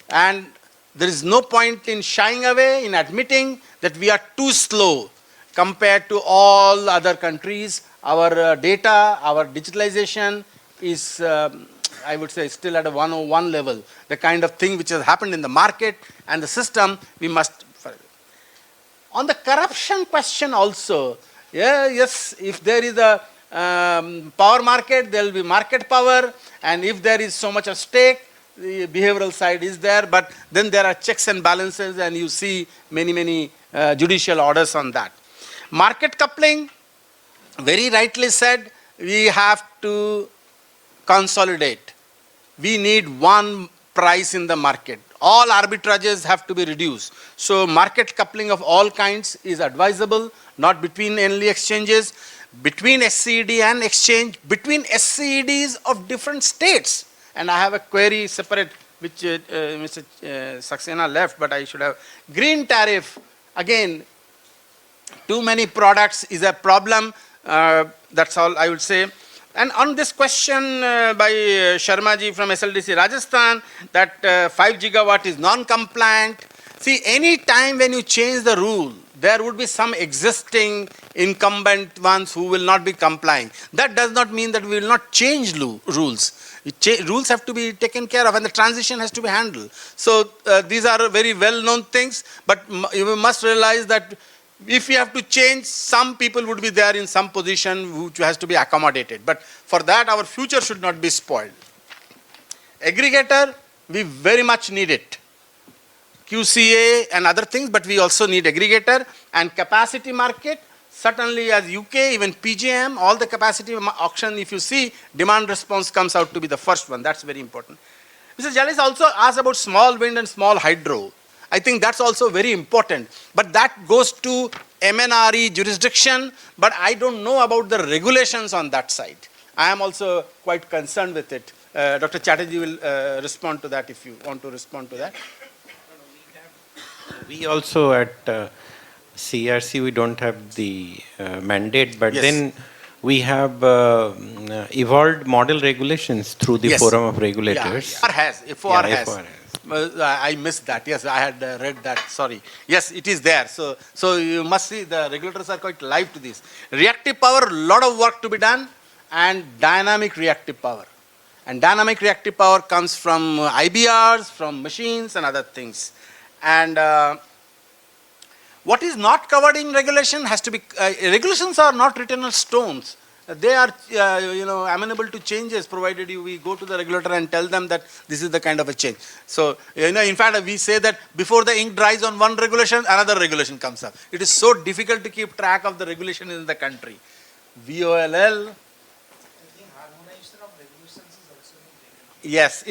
And there is no point in shying away, in admitting that we are too slow compared to all other countries. Our data, our digitalization is, I would say, still at a 101 level. The kind of thing which has happened in the market and the system, we must. On the corruption question also, yes, if there is a power market, there will be market power, and if there is so much at stake, the behavioral side is there, but then there are checks and balances, and you see many judicial orders on that. Market coupling, very rightly said, we have to consolidate. We need one price in the market. All arbitrages have to be reduced. So market coupling of all kinds is advisable, not between only exchanges, between SCED and exchange, between SCEDs of different states. And I have a query separate, which Mr. Saxena left, but I should have. Green tariff, again, too many products is a problem. That's all I would say. And on this question by Sharma ji from SLDC Rajasthan, that 5 gigawatt is non-compliant. See, any time when you change the rule, there would be some existing incumbent ones who will not be complying. That does not mean that we will not change rules. Rules have to be taken care of, and the transition has to be handled. So these are very well-known things, but you must realize that if we have to change, some people would be there in some position which has to be accommodated. But for that, our future should not be spoiled. Aggregator, we very much need it. QCA and other things, but we also need aggregator and capacity market. Certainly as UK, even PJM, all the capacity auction, if you see, demand response comes out to be the first one. That's very important. Mr. Jalis also asked about small wind and small hydro. I think that's also very important. But that goes to MNRE jurisdiction, but I don't know about the regulations on that side. I am also quite concerned with it. Dr. Chatterjee will respond to that if you want to respond to that. We also at CRC, we don't have the mandate, but Yes. then we have evolved model regulations through the Yes. Forum of Regulators. FOR has. FOR Yeah, has. FOR I missed that. Yes, I had read that. Sorry. Yes, it is there. So you must see the regulators are quite live to this. Reactive power, lot of work to be done, and dynamic reactive power. And dynamic reactive power comes from IBRs, from machines and other things. And what is not covered in regulation has to be, regulations are not written on stones. They are, amenable to changes provided we go to the regulator and tell them that this is the kind of a change. So, in fact, we say that before the ink dries on one regulation, another regulation comes up. It is so difficult to keep track of the regulation in the country. VOLL. Yes,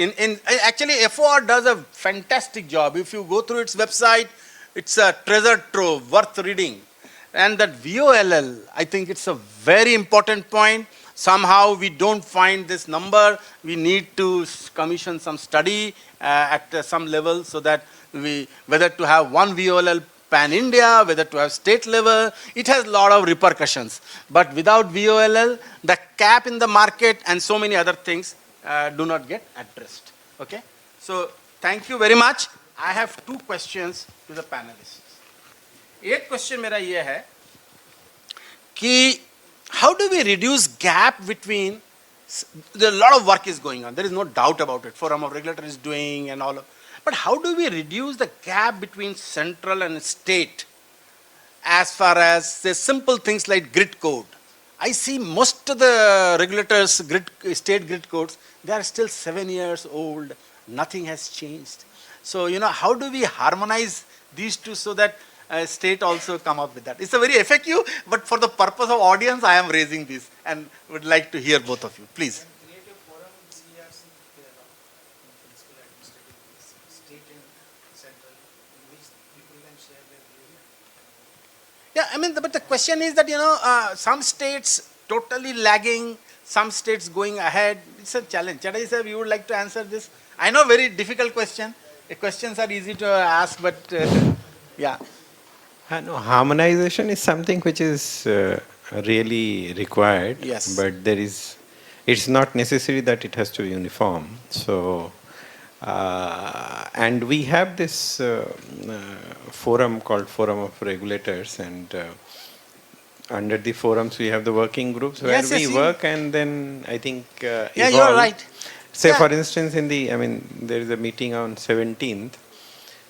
actually FOR does a fantastic job. If you go through its website, it's a treasure trove worth reading. And that VOLL, I think it's a very important point. Somehow we don't find this number. We need to commission some study at some level so that whether to have one VOLL pan-India, whether to have state level, it has a lot of repercussions. But without VOLL, the cap in the market and so many other things do not get addressed. Okay? So, thank you very much. I have two questions to the panelists. एक question मेरा ये है कि how do we reduce gap between, a lot of work is going on, there is no doubt about it, Forum of Regulator is doing and all of, but how do we reduce the gap between central and state as far as the simple things like grid code? I see most of the regulators, state grid codes, they are still 7 years old, nothing has changed. So, how do we harmonize these two so that state also come up with that? It's a very FAQ, but for the purpose of audience, I am raising this and would like to hear both of you. Please. Yeah, I mean, but the question is that, some states totally lagging, some states going ahead. It's a challenge. Chatterjee sir, you would like to answer this? I know very difficult question. The questions are easy to ask, but yeah. No, harmonization is something which is really required. Yes. But it's not necessary that it has to be uniform. So, and we have this forum called Forum of Regulators, and under the forums we have the working groups where Yes, we yes, work and then I think Yeah, evolve. you're right. Say Yeah. for instance there is a meeting on 17th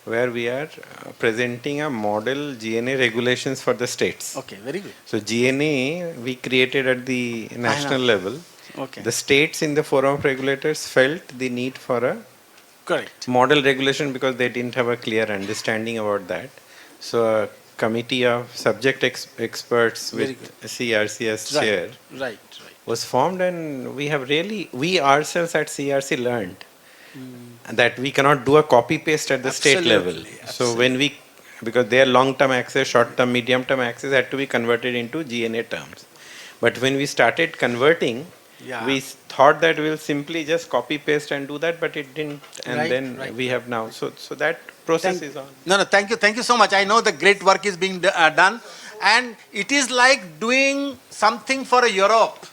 where we are presenting a model GNA regulations for the states. Okay, very good. So GNA we created at the national level. Okay. The states in the Forum of Regulators felt the need for a Correct. model regulation because they didn't have a clear understanding about that. So a committee of subject experts Very with CRC as Right, chair right. was formed, and we ourselves at CRC learned that we cannot do a copy paste at the state level. So when because their long-term access, short-term, medium-term access had to be converted into GNA terms. But when we started converting, we thought that we'll simply just copy paste and do that, but it didn't. And we have now. So that process is on. No, thank you. Thank you so much. I know the great work is being done. And it is like doing something for Europe.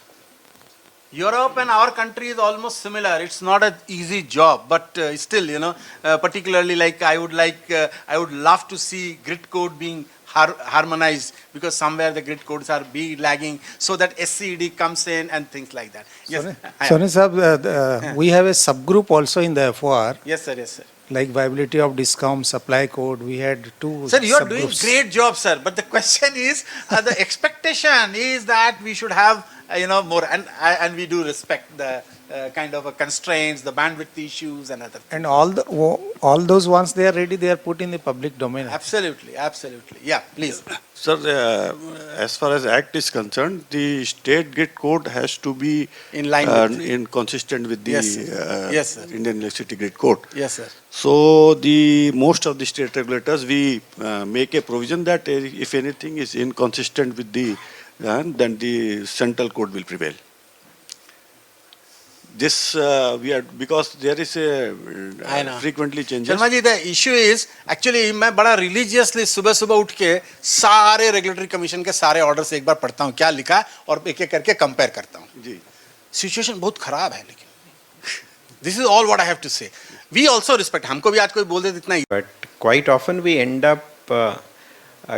Europe and our country is almost similar. It's not an easy job, but still, particularly like I would love to see grid code being harmonized, because somewhere the grid codes are lagging, so that SCED comes in and things like that. Yes, Soonee sir, we have a subgroup also in the FOR. Yes, sir. Yes, sir. Like viability of discount, supply code. We had two. Sir, you are doing subgroups. great job, sir. But the question is, the expectation is that we should have more, and we do respect the kind of constraints, the bandwidth issues and other things. And all those ones they are ready, they are put in the public domain. Absolutely, absolutely. Yeah, please. Sir, as far as Act is concerned, the state grid code has to be in line with consistent with the yes, sir. Indian Electricity Grid Code. Yes, sir. So most of the state regulators, we make a provision that if anything is inconsistent with the, then the central code will prevail. This because there is a frequently changes. Sharma ji, the issue is actually मैं बड़ा religiously सुबह उठ के सारे regulatory commission के सारे orders एक बार पढ़ता हूँ क्या लिखा है और एक-एक करके compare करता हूँ. जी. Situation बहुत खराब है लेकिन. This is all what I have to say. We also respect. हमको भी आज कोई बोल दे इतना ही. But quite often we end up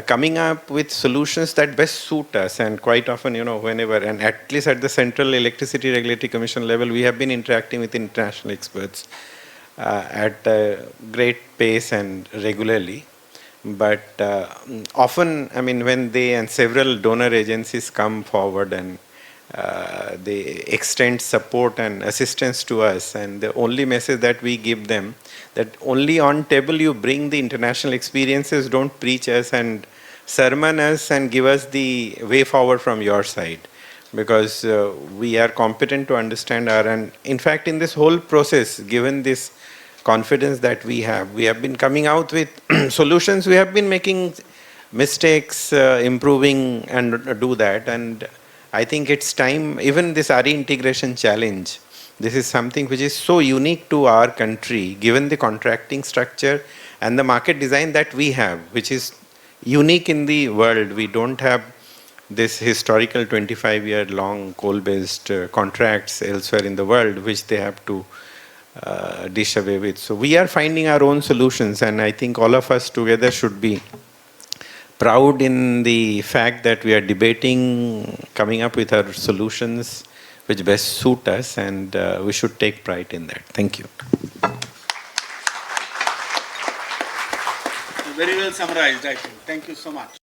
coming up with solutions that best suit us, and quite often, whenever, and at least at the Central Electricity Regulatory Commission level, we have been interacting with international experts at a great pace and regularly. But often, when they and several donor agencies come forward and they extend support and assistance to us, and the only message that we give them, that only on table you bring the international experiences, don't preach us and sermon us and give us the way forward from your side, because we are competent to understand and in fact in this whole process, given this confidence that we have been coming out with solutions, we have been making mistakes, improving and do that, and I think it's time, even this RE integration challenge, this is something which is so unique to our country, given the contracting structure and the market design that we have, which is unique in the world. We don't have this historical 25-year-long coal-based contracts elsewhere in the world, which they have to dish away with. So we are finding our own solutions, and I think all of us together should be proud in the fact that we are debating, coming up with our solutions which best suit us, and we should take pride in that. Thank you. Very well summarized, I think. Thank you so much.